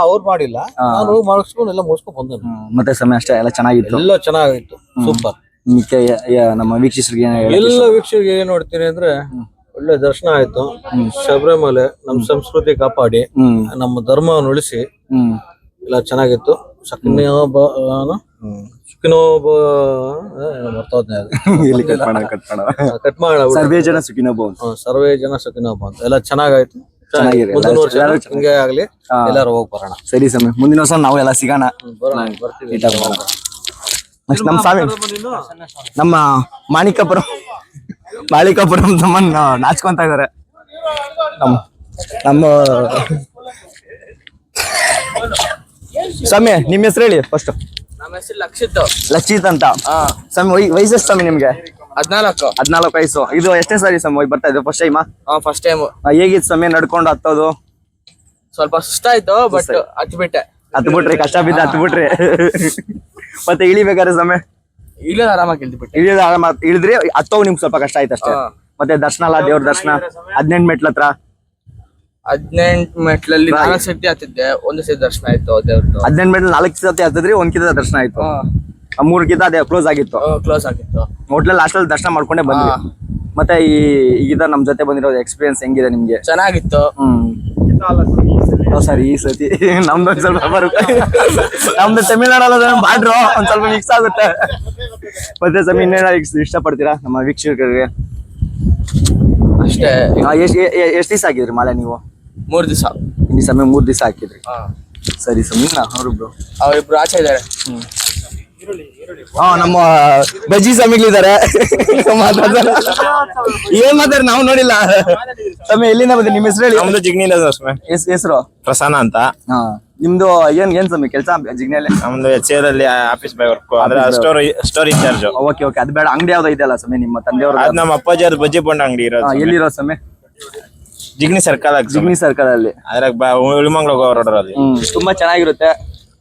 ಅವ್ರು ಮಾಡಿಲ್ಲ, ನಾನು ಮಾಡಿಸ್ಕೊಂಡು ಎಲ್ಲ ಮುಗಿಸ್ಕೊಂಡು ಬಂದೆ. ಮತ್ತೆ ಸಮಯ ಅಷ್ಟೇ ಎಲ್ಲ ಚೆನ್ನಾಗಿತ್ತು. ಎಲ್ಲ ಚೆನ್ನಾಗಿತ್ತು, ಸೂಪರ್. ನಮ್ಮ ವೀಕ್ಷಕರಿಗೆ ಎಲ್ಲ ವೀಕ್ಷಕರಿಗೆ ಏನ್ ನೋಡ್ತೀನಿ ಅಂದ್ರೆ ಒಳ್ಳೆ ದರ್ಶನ ಆಯ್ತು. ಶಬರಿಮಲೆ ನಮ್ಮ ಸಂಸ್ಕೃತಿ ಕಾಪಾಡಿ ನಮ್ಮ ಧರ್ಮವನ್ನು ಉಳಿಸಿ ಎಲ್ಲ ಚೆನ್ನಾಗಿತ್ತು. ಸರ್ವೇ ಜನ ಸುಖಿನೋ ಭವಂತು. ಎಲ್ಲ ಚೆನ್ನಾಗಾಯ್ತು. ಮುಂದಿನ ವರ್ಷ ಹಿಂಗೆ ಆಗ್ಲಿ, ಎಲ್ಲಾರು ಹೋಗಿ ಬರೋಣ. ಸರಿ ಸ್ವಾಮಿ, ಮುಂದಿನ ವರ್ಷ ನಾವು ಎಲ್ಲ ಸಿಗೋಣ. ನಮ್ಮ ಸ್ವಾಮಿ ನಮ್ಮ ಮಾಳಿಕಾಪುರಂ ತಮ್ಮನ್ನ ನಾಚ್ಕೊಂತ ಇದಾರೆ. ನಮ್ಮ ಸ್ವಾಮಿ ನಿಮ್ ಹೆಸರು ಹೇಳಿ ಫಸ್ಟ್. ನಮ್ಮ ಹೆಸರು ಲಕ್ಷಿತ್ ಅಂತ. ಸ್ವಾಮಿ ವಯಸ್ಸು ಸ್ವಾಮಿ ನಿಮ್ಗೆ? 14 ವಯಸ್ಸು. ಇದು ಎಷ್ಟೇ ಸಾರಿ ಸ್ವಾಮಿ ಬರ್ತಾ ಇದ್ದು? ಫಸ್ಟ್ ಟೈಮಾ? First time. ಹೇಗಿತ್ತು ಸ್ವಾಮಿ ನಡ್ಕೊಂಡು ಹತ್ತೋದು? ಸ್ವಲ್ಪ ಸುಸ್ತಾಯ್ತು, ಬಟ್ ಹತ್ಬಿಟ್ರಿ, ಕಷ್ಟ ಬಿದ್ದು ಹತ್ಬಿಟ್ರಿ. ಮತ್ತೆ ಇಳಿಬೇಕಾದ್ರೆ ಸ್ವಾಮಿ? ಆರಾಮಾಗಿ ಇಳಿದ್ರಿ, ಹತ್ತೋಗ್ ನಿಮ್ಗೆ ಸ್ವಲ್ಪ ಕಷ್ಟ ಆಯ್ತು ಅಷ್ಟೇ. ಮತ್ತೆ ದರ್ಶನ ಅಲ್ಲ, ದೇವ್ರ ದರ್ಶನ 18 ಮೆಟ್ಲ ಹತ್ರ? 18 ಮೆಟ್ಲಲ್ಲಿ 4 ಸತಿ ಹತ್ತಿದ್ದೆ, ಒಂದು ಸತಿ ದರ್ಶನ ಆಯ್ತು ದೇವ್ರದ್ದು. 18 ಮೆಟ್ಲ 4 ಸತಿ ಹತ್ತಿದ್ರಿ, 1 ಕಿತ ದರ್ಶನ ಆಯ್ತು. 3 ಕಿತ ಅದೇ ಕ್ಲೋಸ್ ಆಗಿತ್ತು. ಹೋಟ್ಲಲ್ಲಿ ಲಾಸ್ಟ್ ಅಲ್ಲಿ ದರ್ಶನ ಮಾಡ್ಕೊಂಡೆ ಬಂದ್ರಿ. ಮತ್ತೆ ಈಗ ನಮ್ ಜೊತೆ ಬಂದಿರೋ ಎಕ್ಸ್ಪೀರಿಯನ್ಸ್ ಹೆಂಗಿದೆ ನಿಮ್ಗೆ? ಚೆನ್ನಾಗಿತ್ತು. ಸರಿ, ಈ ಸತಿ ನಮ್ದು ಸ್ವಲ್ಪ ಬರುತ್ತೆ. ನಮ್ದು ತಮಿಳ್ನಾಡಲ್ಲ ಬಾಡ್ರು ಒಂದ್ ಸ್ವಲ್ಪ ಮಿಕ್ಸ್ ಆಗುತ್ತೆ. ಮತ್ತೆ ಸ್ವಾಮಿ ಇನ್ನೇನ ಇಷ್ಟಪಡ್ತೀರಾ ನಮ್ಮ ವೀಕ್ಷಕರಿಗೆ? ಅಷ್ಟೇ. ಎಷ್ಟ್ ದಿವಸ ಹಾಕಿದ್ರಿ ಮಾಲೆ ನೀವು? 3 ದಿವಸ. ಈ ಸಮಯ 3 ದಿವಸ ಹಾಕಿದ್ರಿ. ಸರಿ ಸ್ವಾಮಿ, ಅವ್ರಿಬ್ರು ಆಚೆ ಇದಾರೆ. ನಮ್ಮ ಬಜ್ಜಿ ಸ್ವಾಮಿಗಳಿದ್ದಾರೆ. ಏನ್ ಮಾತಾಡ್ರಿ, ನಾವು ನೋಡಿಲ್ಲ. ಸ್ವಾಮಿ ಎಲ್ಲಿಂದ ಬಂದ್ರಿ? ನಿಮ್ಮ ಹೆಸರು ಹೇಳಿ. ನಮ್ದು ಜಿಗ್ನಿಯಿಂದ ಹೆಸರು ಪ್ರಸನ್ನ ಅಂತ. ನಿಮ್ದು ಏನ್ ಸ್ವಾಮಿ ಕೆಲಸ ಜಿಗ್ನಿಯಲ್ಲಿ? ನಮ್ದು HCL ಅಲ್ಲಿ ಆಫೀಸ್ ಬೈ ವರ್ಕ್, ಅಂದ್ರೆ ಸ್ಟೋರ್ ಇನ್ಚಾರ್ಜ್. ಓಕೆ, ಅದು ಬೇಡ. ಅಂಗಡಿ ಯಾವ್ದೋ ಇದೆಯಲ್ಲ ಸ್ವಾಮಿ ನಿಮ್ಮ ತಂದೆಯವ್ರ? ನಮ್ಮ ಅಪ್ಪಾಜಿ ಅವ್ರ ಬಜ್ಜಿ ಬೋಂಡ ಅಂಗಡಿ ಇರೋದು. ಎಲ್ಲಿರೋ ಸ್ವಾಮಿ? ಜಿಗ್ನಿ ಸರ್ಕಲ್ ಜಿಗ್ನಿ ಸರ್ಕಲ್ ಅಲ್ಲಿ. ಅದ್ರಾಗ ಉಳಿಮಂಗ್ಳ ರೋಡಲ್ಲಿ. ತುಂಬಾ ಚೆನ್ನಾಗಿರುತ್ತೆ.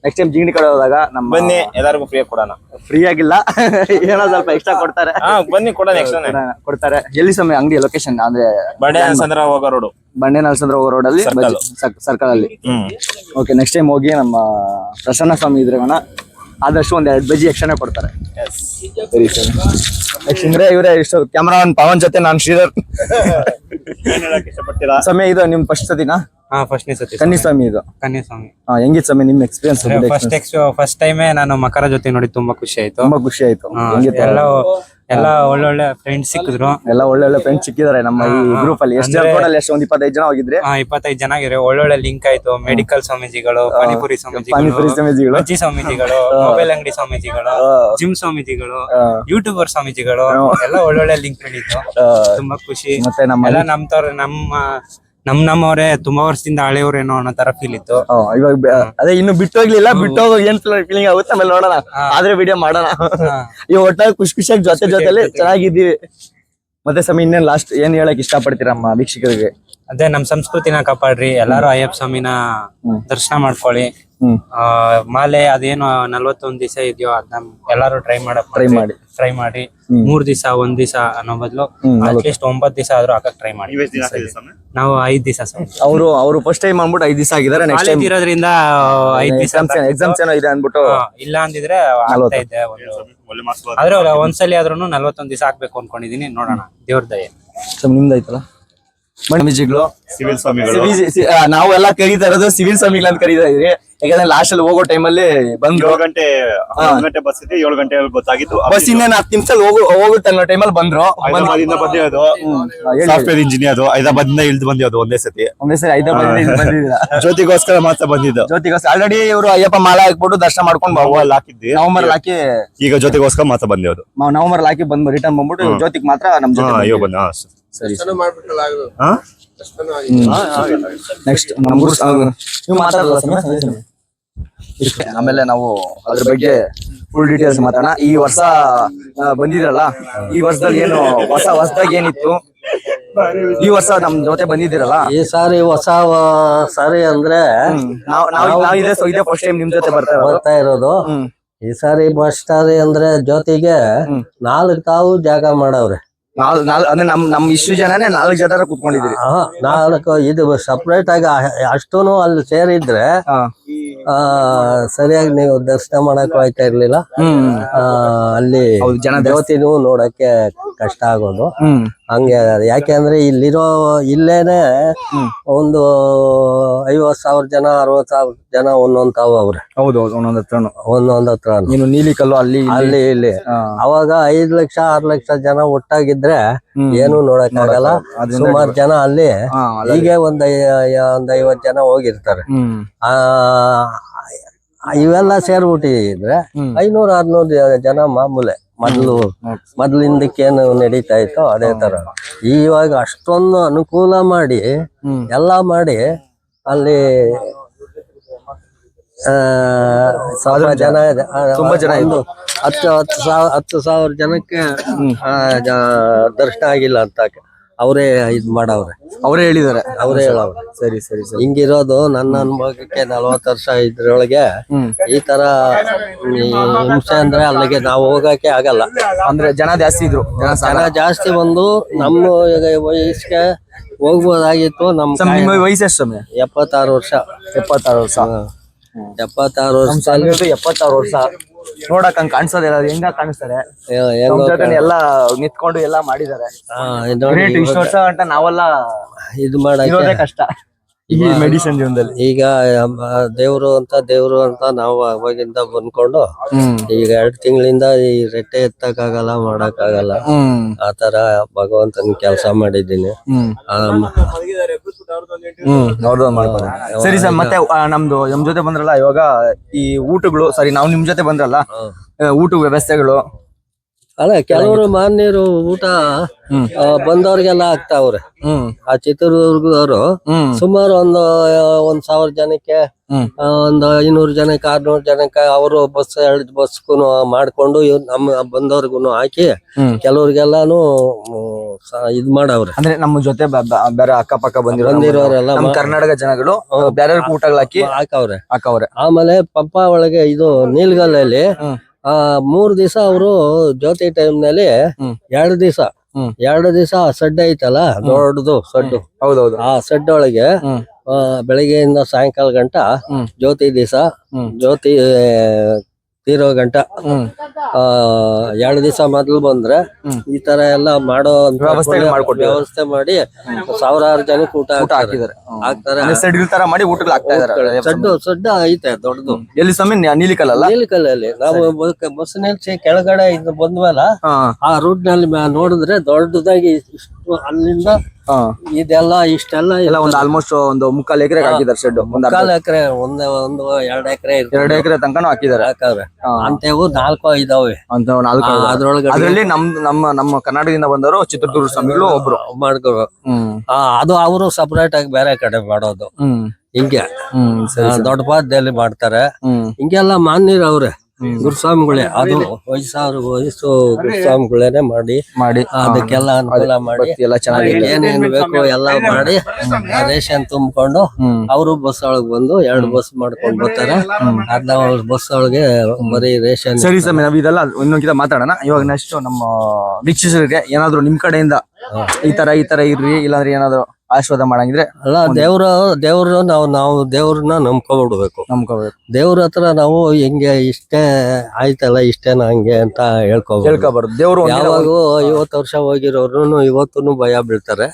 ನೆಕ್ಸ್ಟ್ ಟೈಮ್ ಜಿಗ್ನಿ ಕಡೆ ಹೋದಾಗ ನಮ್ಮ ಬನ್ನಿ, ಎಲ್ಲರಿಗೂ ಫ್ರೀ ಕೊಡೋಣ. ಫ್ರೀ ಆಗಿಲ್ಲ ಏನೋ ಸ್ವಲ್ಪ ಎಕ್ಸ್ಟ್ರಾ ಕೊಡ್ತಾರೆ. ಬನ್ನಿ ಕೊಡೋಣ, ಎಕ್ಸ್ಟ್ರಾ ಕೊಡ್ತಾರೆ. ಎಲ್ಲಿ ಸಮಯ ಅಂಗಡಿ ಲೊಕೇಶನ್ ಅಂದ್ರೆ ಬಂಡೆ ಸಂದ್ರ ಹೋಗೋ ರೋಡು, ಬಂಡೆ ನರಸಂದ್ರ ಹೋಗೋ ರೋಡ್ ಅಲ್ಲಿ ಸರ್ಕಲ್ ಅಲ್ಲಿ. ಓಕೆ, ನೆಕ್ಸ್ಟ್ ಟೈಮ್ ಹೋಗಿ ನಮ್ಮ ಪ್ರಸನ್ನ ಸ್ವಾಮಿ ಇದ್ರೇವನ ಆದಷ್ಟು ಒಂದ್ 2 ಬಜ್ಜಿ ಎಕ್ಸ್ಟ್ರಾನೇ ಕೊಡ್ತಾರೆ. ಸರಿ ಸರ್. ನೆಕ್ಸ್ಟ್ ಅಂದ್ರೆ ಇವರೇ ಇಷ್ಟು ಕ್ಯಾಮ್ರಾಮನ್ ಪವನ್ ಜೊತೆ ನಾನು ಶ್ರೀಧರ್. ಸಮಯ ಇದು ನಿಮ್ ಫಸ್ಟ್ ಸತಿನಾ? ಫಸ್ಟ್ನೇ ಸತಿ ಕನ್ನಿಸ್ವಾಮಿ ಇದು. ಕನ್ಯಾಸ್ವಾಮಿ ಹೆಂಗಿತ್ತು ಸಮಯ ನಿಮ್ ಎಕ್ಸ್ಪೀರಿಯನ್ಸ್? ಫಸ್ಟ್ ಟೈಮೇ ನಾನು ಮಕರ ಜೊತೆ ನೋಡಿ ತುಂಬಾ ಖುಷಿ ಆಯ್ತು. ತುಂಬಾ ಖುಷಿ ಆಯ್ತು. ಎಲ್ಲ ಒಳ್ಳೊಳ್ಳೆ ಫ್ರೆಂಡ್ಸ್ ಸಿಕ್ಕಿದ್ರು. ಎಲ್ಲ ಒಳ್ಳೊಳ್ಳೆ ಫ್ರೆಂಡ್ಸ್ ಸಿಕ್ಕಿದಾರೆ ನಮ್ಮ ಈ ಗ್ರೂಪ್ ಅಲ್ಲಿ. ಎಷ್ಟು ಜನ ಟೋಟಲ್? ಎಷ್ಟು, ಒಂದ್ 25 ಜನ ಹೋಗಿದ್ರೆ? 25 ಜನ ಆಗಿದ್ರೆ ಒಳ್ಳೊಳ್ಳೆ ಲಿಂಕ್ ಆಯ್ತು. ಮೆಡಿಕಲ್ ಸ್ವಾಮೀಜಿಗಳು, ಪಾನಿಪುರಿ ಪಾನಿಪುರಿ ಸ್ವಾಮೀಜಿಗಳು, ಬಜ್ಜಿ ಸ್ವಾಮೀಜಿಗಳು, ಮೊಬೈಲ್ ಅಂಗಡಿ ಸ್ವಾಮೀಜಿಗಳು, ಜಿಮ್ ಸ್ವಾಮೀಜಿಗಳು, ಯೂಟ್ಯೂಬರ್ ಸ್ವಾಮೀಜಿಗಳು ಎಲ್ಲ ಒಳ್ಳೊಳ್ಳೆ ಲಿಂಕ್ ನಡೀತು. ತುಂಬಾ ಖುಷಿ. ಮತ್ತೆ ಎಲ್ಲ ನಮ್ಮವರೇ ತುಂಬಾ ವರ್ಷದಿಂದ ಹಳೆಯವ್ರೇನೋ ಅನ್ನೋ ತರ ಫೀಲ್ ಇತ್ತು. ಇವಾಗ ಅದೇ ಇನ್ನು ಬಿಟ್ಟೋಗ್ಲಿಲ್ಲ. ಬಿಟ್ಟೋಗ ಏನ್ ಫೀಲಿಂಗ್ ಆಗುತ್ತೆ ಆಮೇಲೆ ನೋಡೋಣ. ಆದ್ರೆ ವಿಡಿಯೋ ಮಾಡೋಣ. ಇವಾಗ ಒಟ್ಟಾಗಿ ಖುಷಿಯಾಗಿ ಜೊತೆಲಿ ಚೆನ್ನಾಗಿದ್ದೀವಿ. ಮತ್ತೆ ಸಮಯ ಇನ್ನೇನ್ ಲಾಸ್ಟ್ ಏನ್ ಹೇಳಕ್ ಇಷ್ಟ ಪಡ್ತೀರಮ್ಮ ವೀಕ್ಷಕರಿಗೆ? ಅದೇ ನಮ್ ಸಂಸ್ಕೃತಿನ ಕಾಪಾಡ್ರಿ. ಎಲ್ಲಾರು ಅಯ್ಯಪ್ಪ ಸ್ವಾಮಿನ ದರ್ಶನ ಮಾಡ್ಕೊಳ್ಳಿ. ಮಾಲೆ ಅದೇನು 41 ದಿವಸ ಇದೆಯೋ ಅದನ್ನ ಎಲ್ಲಾರು ಟ್ರೈ ಮಾಡಿ 3 ದಿವಸ 1 ದಿವಸ ಅನ್ನೋ ಬದಲು ಅಟ್ಲೀಸ್ಟ್ 9 ದಿವಸ ಆದ್ರೂ ಹಾಕಕ್ ಟ್ರೈ ಮಾಡಿ. ನಾವು 5 ದಿವಸ ಅವರು ಫಸ್ಟ್ ಟೈಮ್ ಅಂದ್ಬಿಟ್ಟು 5 ದಿವಸ ಆಗಿದ್ದಾರೆ. ನೆಕ್ಸ್ಟ್ ಟೈಮ್ ಇರೋದ್ರಿಂದ 5 ದಿವಸ ಎಕ್ಸಾಮ್ಸ್ ಏನೋ ಇದೆ ಅಂದ್ಬಿಟ್ಟು ಇಲ್ಲ ಅಂದಿದ್ರೆ ಆಗ್ತಾ ಇದ್ದೆ. ಆದ್ರೆ ಒಂದ್ಸಲಿ ಆದ್ರೂ 41 ದಿವಸ ಹಾಕ್ಬೇಕು ಅನ್ಕೊಂಡಿದೀನಿ. ನೋಡೋಣ, ದೇವ್ರ ದಯೆ. ನಿಮ್ದಾಯ್ತಲ್ಲ ಸ್ವಾಮೀಜಿಗಳು, ಸಿವಿಲ್ ಸ್ವಾಮಿಗಳು. ನಾವೆಲ್ಲ ಕರೀತಾ ಇರೋದು ಸಿವಿಲ್ ಸ್ವಾಮಿಗಳು ಅಂತ ಕರೀತಾ ಇದ್ರಿ. ಯಾಕಂದ್ರೆ ಲಾಸ್ಟ್ ಅಲ್ಲಿ ಹೋಗೋ ಟೈಮ್ ಅಲ್ಲಿ ಬಂದು 7 ಗಂಟೆ ಬಸ್ ಇದೆ. 7 ಗಂಟೆ ಗೊತ್ತಾಗಿತ್ತು. ಬಸ್ ಇನ್ನೇನು 10 ನಿಮಿಷ ಹೋಗುತ್ತೆ ಅನ್ನೋ ಟೈಮಲ್ಲಿ ಬಂದ್ರು. ಹೈದರಾಬಾದಿಂದ ಬಂದಿರೋದು ಸಾಫ್ಟ್ವೇರ್ ಇಂಜಿನಿಯರ್. ಹೈದರಾಬಾದಿಂದ ಇಳ್ದು ಬಂದಿರೋದು ಒಂದೇ ಸತಿ ಹೈದರಾಬಾದ್ ಬಂದಿದ್ದೀರಾ? ಜ್ಯೋತಿಗೋಸ್ಕರ ಮಾತ್ರ ಬಂದಿದ್ದು. ಜ್ಯೋತಿಗೋಸ್ಕರ ಆಲ್ರೆಡಿ ಇವರು ಅಯ್ಯಪ್ಪ ಮಾಲೆ ಹಾಕ್ಬಿಟ್ಟು ದರ್ಶನ ಮಾಡ್ಕೊಂಡು ಹಾಕಿದ್ವಿ. ನವೆಂಬರ್ ಹಾಕಿ ಈಗ ಜ್ಯೋತಿಗೋಸ್ಕರ ಮಾತ್ರ ಬಂದಿರೋದು. ನವೆಂಬರ್ ಹಾಕಿ ಬಂದು ರಿಟರ್ನ್ ಬಂದ್ಬಿಟ್ಟು ಜ್ಯೋತಿಗೆ ಮಾತ್ರ ನಮ್ ಜೊತೆ ಸರಿ. ನೆಕ್ಸ್ಟ್ ನೀವು ಮಾತಾಡಲ್ಲ. ಆಮೇಲೆ ನಾವು ಅದ್ರ ಬಗ್ಗೆ ಫುಲ್ ಡೀಟೇಲ್ಸ್ ಮಾತಾಡೋಣ. ಈ ವರ್ಷ ಬಂದಿದ್ರಲ್ಲ, ಈ ವರ್ಷದಲ್ಲಿ ಏನು ಹೊಸದಾಗಿ ಏನಿತ್ತು? ಈ ವರ್ಷ ನಮ್ ಜೊತೆ ಬಂದಿದ್ದೀರಲ್ಲ, ಈ ಸಾರಿ ಹೊಸ ಸಾರಿ ಅಂದ್ರೆ ಇದೇ ಫಸ್ಟ್ ಟೈಮ್ ನಿಮ್ ಜೊತೆ ಬರ್ತಾ ಇರೋದು. ಈ ಸಾರಿ ಫಸ್ಟ್ ಸಾರಿ ಅಂದ್ರೆ ಜೊತೆಗೆ 4 ತಾವು ಜಾಗ ಮಾಡವ್ರೆ. ಅಂದ್ರೆ ನಮ್ ಇಷ್ಟು ಜನನೇ 4 ಜನ ಕುತ್ಕೊಂಡಿದ್ರಿ. 4 ಇದು ಸಪ್ರೇಟ್ ಆಗಿ ಅಷ್ಟೂನು ಅಲ್ಲಿ ಸೇರಿದ್ರೆ ಸರಿಯಾಗಿ ನೀವು ದರ್ಶನ ಮಾಡಕ್ ಹೋಗ್ತಾ ಇರ್ಲಿಲ್ಲ. ಅಲ್ಲಿ ಜ್ಯೋತಿನೂ ನೋಡಕ್ಕೆ ಕಷ್ಟ ಆಗೋದು. ಹಂಗೆ ಯಾಕೆಂದ್ರೆ ಇಲ್ಲೇನೆ ಒಂದು 50,000 ಜನ 60,000 ಜನ ಒಂದೊಂದ್ ತಾವು ಅವ್ರೆ. ಹೌದೌದು, ಒಂದೊಂದ್ ಹತ್ರ ನೀನು ನೀಲಿ ಕಲ್ಲು ಅಲ್ಲಿ ಇಲ್ಲಿ ಅವಾಗ 5 ಲಕ್ಷ 6 ಲಕ್ಷ ಜನ ಒಟ್ಟಾಗಿದ್ರೆ ಏನು ನೋಡಕ್ ಆಗಲ್ಲ. ಸುಮಾರು ಜನ ಅಲ್ಲಿ ಹೀಗೆ ಒಂದ್ 50 ಜನ ಹೋಗಿರ್ತಾರೆ. ಇವೆಲ್ಲ ಸೇರ್ಬಿಟ್ಟಿದ್ರೆ 500-600 ಜನ ಮಾಮೂಲೆ. ಮೊದ್ಲಿಂದಕ್ಕೇನು ನಡೀತಾ ಇತ್ತು ಅದೇ ತರ. ಇವಾಗ ಅಷ್ಟೊಂದು ಅನುಕೂಲ ಮಾಡಿ ಎಲ್ಲಾ ಮಾಡಿ ಅಲ್ಲಿ ಸಾವಿರ ಜನ ತುಂಬಾ ಜನ 10,000 ಜನಕ್ಕೆ ದರ್ಶನ ಆಗಿಲ್ಲ ಅಂತ ಅವರೇ ಇದ್ ಮಾಡವ್ರೆ. ಅವರೇ ಹೇಳಿದಾರೆ, ಅವರೇ ಹೇಳವ್ರೆ. ಸರಿ. ಹಿಂಗಿರೋದು ನನ್ನ ಅನುಭವಕ್ಕೆ 40 ವರ್ಷ ಇದ್ರೊಳಗೆ ಈ ತರ ಹಿಂಸೆ ಅಂದ್ರೆ ಅಲ್ಲಿಗೆ ನಾವು ಹೋಗಕ್ಕೆ ಆಗಲ್ಲ. ಅಂದ್ರೆ ಜನ ಜಾಸ್ತಿ ಇದ್ರು. ಜನ ಜಾಸ್ತಿ ಬಂದು ನಮ್ಮ ವಯಸ್ಸಿಗೆ ಹೋಗ್ಬೋದಾಗಿತ್ತು. ನಿಮ್ಮ ವಯಸ್ಸು ಎಷ್ಟು ಸಮಯ? 76 ವರ್ಷ. 76 ವರ್ಷ. 76 ವರ್ಷ ನೋಡಕ್ ಹಂಗ ಕಾಣಿಸೋದಿಲ್ಲ. ಹೆಂಗ ಕಾಣಿಸ್ತಾರೆ ಎಲ್ಲ ನಿಂತ್ಕೊಂಡು ಎಲ್ಲ ಮಾಡಿದ್ದಾರೆ. ಇಷ್ಟು ವರ್ಷ ಗಂಟ ನಾವೆಲ್ಲ ಇದು ಮಾಡಕ್ಕೆ ಕಷ್ಟ ಈ ಮೆಡಿಸಿನ್ ಜೀವನದಲ್ಲಿ. ಈಗ ದೇವ್ರು ಅಂತ ನಾವು ಅವಾಗಿಂದ ಬಂದ್ಕೊಂಡು ಈಗ 2 ತಿಂಗಳಿಂದ ಈ ರೆಟ್ಟೆ ಎತ್ತಕ್ಕಾಗಲ್ಲ, ಮಾಡಕ್ಕಾಗಲ್ಲ. ಆತರ ಭಗವಂತನ ಕೆಲಸ ಮಾಡಿದ್ದೀನಿ. ಸರಿ ಸರ್. ಮತ್ತೆ ನಮ್ ಜೊತೆ ಬಂದ್ರಲ್ಲ ಇವಾಗ ಈ ಊಟಗಳು, ಸರಿ ನಾವು ನಿಮ್ ಜೊತೆ ಬಂದ್ರಲ್ಲ, ಊಟ ವ್ಯವಸ್ಥೆಗಳು ಅಲ್ಲ ಕೆಲವರು ಮಾನ್ಯರು ಊಟ ಬಂದವ್ರಿಗೆಲ್ಲ ಹಾಕ್ತಾವ್ರೆ. ಆ ಚಿತ್ರದುರ್ಗದವರು ಸುಮಾರು ಒಂದು 1,000 ಜನಕ್ಕೆ, ಒಂದು 500 ಜನಕ್ಕೆ, 600 ಜನಕ್ಕೆ ಅವರು ಬಸ್ 2 ಬಸ್ಗೂ ಮಾಡ್ಕೊಂಡು ನಮ್ಮ ಬಂದವ್ರಿಗೂ ಹಾಕಿ ಕೆಲವ್ರಿಗೆಲ್ಲಾನು ಇದ್ ಮಾಡವ್ರೆ. ಅಂದ್ರೆ ನಮ್ಮ ಜೊತೆ ಬೇರೆ ಅಕ್ಕಪಕ್ಕ ಬಂದಿರೋರೆಲ್ಲ ನಮ್ಮ ಕರ್ನಾಟಕ ಜನಗಳು ಬೇರೆ ಊಟಗಳು ಹಾಕವ್ರೆ. ಆಮೇಲೆ ಪಂಪ ಒಳಗೆ ಇದು ನೀಲ್ಗಲ್ಲಲ್ಲಿ 3 ದಿವಸ ಅವರು ಜ್ಯೋತಿ ಟೈಮ್ ನಲ್ಲಿ 2 ದಿವಸ ಸಡ್ಡು ಐತಲ್ಲ, ದೊಡ್ಡದು ಸಡ್ಡು. ಹೌದೌದು. ಆ ಸಡ್ಡು ಒಳಗೆ ಬೆಳಿಗ್ಗೆಯಿಂದ ಸಾಯಂಕಾಲ ಗಂಟ ಜ್ಯೋತಿ ದಿವಸ, ಜ್ಯೋತಿ ತೀರೋ ಗಂಟ 2 ದಿವಸ ಮೊದ್ಲು ಬಂದ್ರೆ ಈ ತರ ಎಲ್ಲ ಮಾಡೋ ವ್ಯವಸ್ಥೆ ಮಾಡಿ ಸಾವಿರಾರು ಜನಕ್ಕೆ ಊಟ ಹಾಕ್ತಾರೆ. ತರ ಮಾಡಿ ಊಟಗಳು ಹಾಕ್ತಾ ಇದಾರೆ. ಸಡ್ಡು ಐತೆ ದೊಡ್ಡದು. ಎಲ್ಲಿ ಸ್ವಾಮಿ? ನೀಲಕಲ್ಲಲ್ಲಿ ನಾವು ಬಸ್ ನಿಲ್ಸಿ ಕೆಳಗಡೆ ಇದು ಬಂದ್ವಲ್ಲ, ಆ ರೂಟ್ ನಲ್ಲಿ ನೋಡಿದ್ರೆ ದೊಡ್ಡದಾಗಿ ಅಲ್ಲಿಂದ ಇದೆಲ್ಲ ಇಷ್ಟೆಲ್ಲ ಒಂದು ಆಲ್ಮೋಸ್ಟ್ ಒಂದು 3/4 ಎಕರೆ ಹಾಕಿದ್ದಾರೆ ಶೆಡ್. 1/4 ಎಕರೆ, ಒಂದು 2 ಎಕರೆ 2 ಎಕರೆ ತನಕ ಹಾಕಿದ್ದಾರೆ. ಅಂತೇವು 4 ಇದಾವೆ ಅಂತ 4 ಅದ್ರೊಳಗೆ. ಅದ್ರಲ್ಲಿ ನಮ್ಮ ಕರ್ನಾಟಕದಿಂದ ಬಂದವರು ಚಿತ್ರದುರ್ಗ ಸ್ವಾಮಿಗಳು ಒಬ್ರು ಮಾಡ್ಕೋ. ಅದು ಅವರು ಸಪರೇಟ್ ಆಗಿ ಬೇರೆ ಕಡೆ ಮಾಡೋದು. ಹಿಂಗೆ ದೊಡ್ಡ ಪಾದದಲ್ಲಿ ಮಾಡ್ತಾರೆ. ಹಿಂಗೆಲ್ಲ ಮಾನ್ಯರು ಅವ್ರೆ, ಗುರುಸ್ವಾಮಿಗಳೇ. ಅದು ವಯಸ್ಸು ಗುರುಸ್ವಾಮಿಗಳೇನೆ ಮಾಡಿ ಅದಕ್ಕೆಲ್ಲ ಅನುಕೂಲ ಮಾಡಿ ಎಲ್ಲ ಚೆನ್ನಾಗಿ ಏನೇನು ಬೇಕು ಎಲ್ಲ ಮಾಡಿ ರೇಷನ್ ತುಂಬಿಕೊಂಡು ಅವರು ಬಸ್ ಒಳಗ್ ಬಂದು 2 ಬಸ್ ಮಾಡ್ಕೊಂಡ್ ಬರ್ತಾರೆ. ಅರ್ಧ ಬಸ್ ಒಳಗೆ ಬರೀ ರೇಷನ್. ಸರಿ ಸ್ವಾಮಿ, ನಾವ್ ಇದೆಲ್ಲ ಇನ್ನೊಂದ್ಕಿಂತ ಮಾತಾಡೋಣ. ಇವಾಗ ನೆಕ್ಸ್ಟ್ ನಮ್ಮ ವೀಕ್ಷಕರಿಗೆ ಏನಾದ್ರು ನಿಮ್ ಕಡೆಯಿಂದ ಈ ತರ ಇರ್ರಿ, ಇಲ್ಲಾಂದ್ರೆ ಏನಾದ್ರು ಆಶೀರ್ವಾದ ಮಾಡಂಗಿದ್ರೆ. ಅಲ್ಲ, ದೇವ್ರು ನಾವು ದೇವ್ರನ್ನ ನಂಬ್ಕೊಬಿಡ್ಬೇಕು. ದೇವ್ರ ಹತ್ರ ನಾವು ಹೆಂಗೆ ಇಷ್ಟೇ ಆಯ್ತಲ್ಲ, ಇಷ್ಟೇನ ಹಂಗೆ ಅಂತ ಹೇಳ್ಕೊಬಾರ್ದು. ದೇವ್ರು ಯಾವಾಗೂ 50 ವರ್ಷ ಹೋಗಿರೋರು ಇವತ್ತು ಭಯ ಬೀಳ್ತಾರೆ.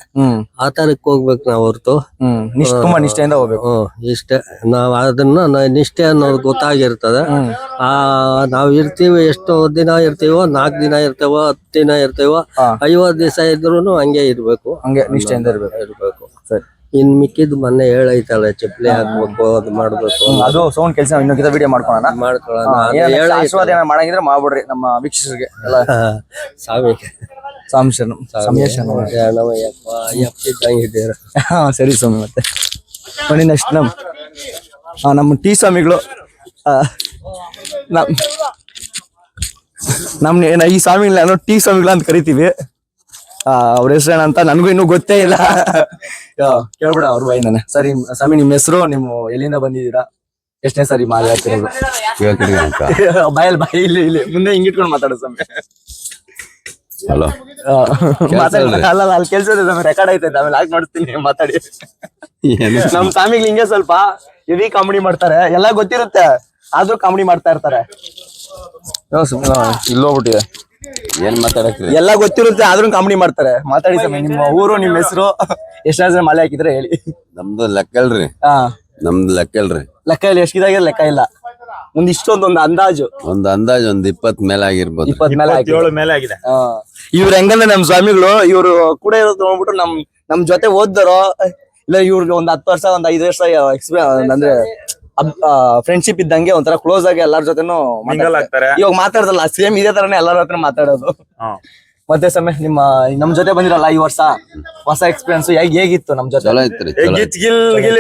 ಆ ತರಕ್ ಹೋಗ್ಬೇಕು ನಾವು ಹೊರ್ತು ತುಂಬಾ ನಿಷ್ಠೆಯಿಂದ ಹೋಗ್ಬೇಕು. ಇಷ್ಟೇ ನಾವ್ ಅದನ್ನ ನಿಷ್ಠೆ ಅನ್ನೋದು ಗೊತ್ತಾಗಿರ್ತದೆ. ನಾವ್ ಇರ್ತೀವಿ, ಎಷ್ಟು ದಿನ ಇರ್ತೀವೋ, 4 ದಿನ ಇರ್ತೇವೋ, 10 ದಿನ ಇರ್ತೇವೋ, 50 ದಿವಸ ಇದ್ರೂನು ಹಂಗೆ ಇರ್ಬೇಕು, ಹಂಗೆ ನಿಷ್ಠೆಯಿಂದ ಇರ್ಬೇಕು. ಇನ್ ಮಿಕ್ಕಿದ್ ಮೊನ್ನೆ ಹೇಳೈತಲ್ಲ, ಚಪ್ಪಲಿ ಹಾಕ್ಬೇಕು, ಅದು ಮಾಡ್ಬೇಕು. ಅದು ಸೌಂಡ್ ಕೆಲಸ ಇನ್ನೊಂದು ವಿಡಿಯೋ ಮಾಡ್ಕೊಳ್ಳೋಣ. ಆಶೀರ್ವಾದ ಏನಾರ ಮಾಡಂಗಿದ್ರೆ ಮಾಡ್ಬಿಡ್ರಿ ನಮ್ಮ ವೀಕ್ಷಕರಿಗೆ ಎಲ್ಲ. ಸರಿ ಸ್ವಾಮಿ, ಮತ್ತೆ ಬನ್ನಿ ನೆಕ್ಸ್ಟ್ ನಮ್ಮ ಟೀ ಸ್ವಾಮಿಗಳು. ಈ ಸ್ವಾಮಿಗಳನ್ನ ಟೀ ಸ್ವಾಮಿಗಳು ಅಂತ ಕರಿತೀವಿ. ಅವ್ರ ಹೆಸರು ಏನಂತ ನನಗೂ ಇನ್ನೂ ಗೊತ್ತೇ ಇಲ್ಲ. ಕೇಳ್ಬಿಡ ಅವ್ರ ಬಾಯಿನೇ. ಸರಿ ಸ್ವಾಮಿ, ನಿಮ್ ಹೆಸರು, ನೀವು ಎಲ್ಲಿಂದ ಬಂದಿದ್ದೀರಾ, ಎಷ್ಟನೇ ಸಾರಿ ಮಾಲೆ ಹಾಕಿರೋದು? ಬಾಯಿ ಇಲ್ಲಿ ಮುಂದೆ ಹಿಂಗಿಟ್ಕೊಂಡು ಮಾತಾಡೋ ಸ್ವಾಮಿ. ಹಲೋ, ಅಲ್ಲ ಅಲ್ಲಿ ಕೆಲ್ಸ ಇದೆ ಸ್ವಾಮಿ, ರೆಕಾರ್ಡ್ ಐತೈತೆ, ಆಮೇಲೆ ಹಾಕಿ ನೋಡ್ತೀನಿ, ಮಾತಾಡಿ. ನಮ್ ಸ್ವಾಮಿಗಳು ಹಿಂಗೆ ಸ್ವಲ್ಪ ಹೆವಿ ಕಾಮಿಡಿ ಮಾಡ್ತಾರೆ, ಎಲ್ಲ ಗೊತ್ತಿರುತ್ತೆ ಆದ್ರೂ ಕಾಮಿಡಿ ಮಾಡ್ತಾ ಇರ್ತಾರೆ. ಇಲ್ಲೋಗ್ಬಿಟ್ಟಿದೆ, ಏನ್ ಮಾತಾಡಕ್ರಿ? ಎಲ್ಲ ಗೊತ್ತಿರುತ್ತೆ ಆದ್ರೂ ಕಾಮಿಡಿ ಮಾಡ್ತಾರೆ. ಮಾತಾಡಿ ಸ್ವಾಮಿ, ನಿಮ್ಮ ಊರು, ನಿಮ್ಮ ಹೆಸರು, ಎಷ್ಟ್ ಜನ ಮಾಲೆ ಹಾಕಿದ್ರೆ ಹೇಳಿ. ನಮ್ದು ಲೆಕ್ಕ ಇಲ್ರಿ. ಲೆಕ್ಕ ಇಲ್ಲ, ಎಷ್ಟಿದಾಗಿದೆ ಲೆಕ್ಕ ಇಲ್ಲ. ಒಂದ್ ಅಂದಾಜು ಒಂದ್ 20 ಮೇಲೆ ಆಗಿರ್ಬೋದು. 27 ಮೇಲೆ ಆಗಿದೆ. ಇವ್ರ ಹೆಂಗಂದ್ರೆ ನಮ್ ಸ್ವಾಮಿಗಳು, ಇವ್ರು ಕೂಡ ಇರೋದು ನೋಡ್ಬಿಟ್ಟು ನಮ್ ಜೊತೆ ಓದ್ದಾರೋ ಇಲ್ಲ, ಇವ್ರಿಗೆ ಒಂದ್ 10 ವರ್ಷ, ಒಂದ್ 5 ವರ್ಷ ಎಕ್ಸ್ಪೀರಿಯನ್ಸ್, ಅಂದ್ರೆ ಫ್ರೆಂಡ್ಶಿಪ್ ಇದ್ದಂಗೆ ಒಂಥರ ಕ್ಲೋಸ್ ಆಗಿ ಎಲ್ಲಾರ ಜೊತೆನೂ ಮಾತಾಡ್ತಾರೆ. ಇವಾಗ ಮಾತಾಡ್ದಲ್ಲ, ಸೇಮ್ ಇದೇ ತರನೇ ಎಲ್ಲಾರ ಹತ್ರ ಮಾತಾಡೋದು. ಮತ್ತೆ ಸಮಯ ನಮ್ ಜೊತೆ ಬಂದಿರಲ್ಲ ಈ ವರ್ಷ, ಹೊಸ ಎಕ್ಸ್ಪೀರಿಯನ್ಸ್ ಹೇಗಿತ್ತು ನಮ್ ಜೊತೆ?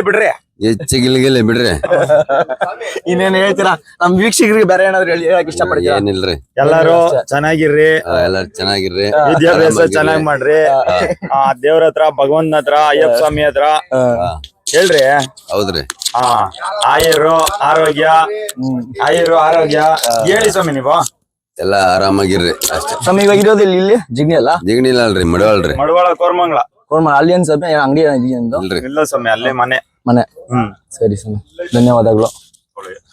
ಬಿಡ್ರಿ, ಹೆಚ್ಚಿಗಿಲ್ಗಿಲ್ಲ ಬಿಡ್ರಿ. ಇನ್ನೇನ್ ಹೇಳ್ತೀರಾ ನಮ್ ವೀಕ್ಷಕರಿಗೆ? ಬೇರೆ ಏನಾದ್ರು ಹೇಳಕ್ ಇಷ್ಟಪಡ್ತೀರಾ? ಏನಿಲ್ರಿ, ಎಲ್ಲಾರು ಚೆನ್ನಾಗಿರ್ರಿ, ಎಲ್ಲಾರು ಚೆನ್ನಾಗಿರ್ರಿ, ವಿದ್ಯಾಭ್ಯಾಸ ಚೆನ್ನಾಗ್ ಮಾಡ್ರಿ. ದೇವ್ರ ಹತ್ರ, ಭಗವಂತನ ಹತ್ರ, ಅಯ್ಯಪ್ಪ ಸ್ವಾಮಿ ಹತ್ರ ಹೇಳ್ರಿ. ಹೌದ್ರಿ. ಆಯುರು ಆರೋಗ್ಯ ಹೇಳಿ ಸ್ವಾಮಿ. ನೀವು ಎಲ್ಲಾ ಆರಾಮಾಗಿರ್ರಿ ಅಷ್ಟೇ ಸ್ವಾಮಿ. ಇವಾಗ ಇರೋದು ಇಲ್ಲಿ ಜಿಗ್ನಿ ಅಲ್ಲ? ಜಿಗ್ನಿ ಇಲ್ಲ ಅಲ್ರಿ, ಮಡವಾಳ್ರಿ. ಮಡವಾಳ ಕೋರ್ಮಂಗ್ಲ. ಅಲ್ಲಿ ಏನ್ ಸ್ವಾಮಿ ಅಂಗಡಿ ಇಲ್ಲ ಸ್ವಾಮಿ, ಅಲ್ಲೇ ಮನೆ. ಸರಿ ಸ್ವಾಮಿ, ಧನ್ಯವಾದಗಳು.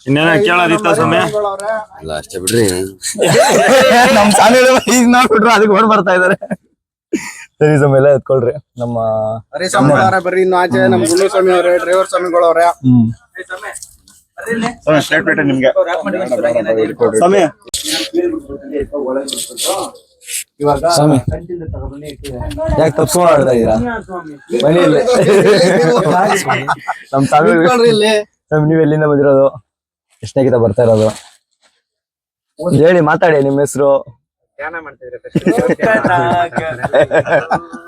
ಇನ್ನೇನ ಕೇಳೋದಿತ್ತ ಸ್ವಾಮಿ? ಇಲ್ಲ ಅಷ್ಟೇ ಬಿಡ್ರಿ. ನಮ್ ಸ್ವಾಮಿ ನೋಡ್ಬಿಟ್ರು ಅದಕ್ಕೆ ಓಡ್ ಬರ್ತಾ ಇದಾರೆ. ಸರಿ ಸ್ವಾಮಿ, ಎಲ್ಲ ಎತ್ಕೊಳ್ರಿ. ನಮ್ಮ ಬರ್ರಿ ಇನ್ನು ಆಚೆ ನಮ್ ಗುಂಡು ಸ್ವಾಮಿ ಅವ್ರೆ, ಡ್ರೈವರ್ ಸ್ವಾಮಿಗಳು ಅವ್ರೆ. ಸ್ಟೇಟ್ಮೆಂಟ್ ನಿಮ್ಗೆ ಸ್ವಾಮಿ. ಸ್ವಾಮಿ ಯಾಕೆ ತಪ್ಸ್ಕೊಂಡ್ ಆಡ್ತಾ ಇದೀರಾ? ಬನ್ನಿ ಇಲ್ಲಿ. ನಮ್ ಸ್ವಾಮಿ, ನೀವ್ ಎಲ್ಲಿಂದ ಬಂದಿರೋದು, ಎಷ್ಟನೇ ಗೀತ ಬರ್ತಾ ಇರೋದು ಹೇಳಿ, ಮಾತಾಡಿ. ನಿಮ್ ಹೆಸರು, ಧ್ಯಾನ ಮಾಡ್ತಿದ್ರೆ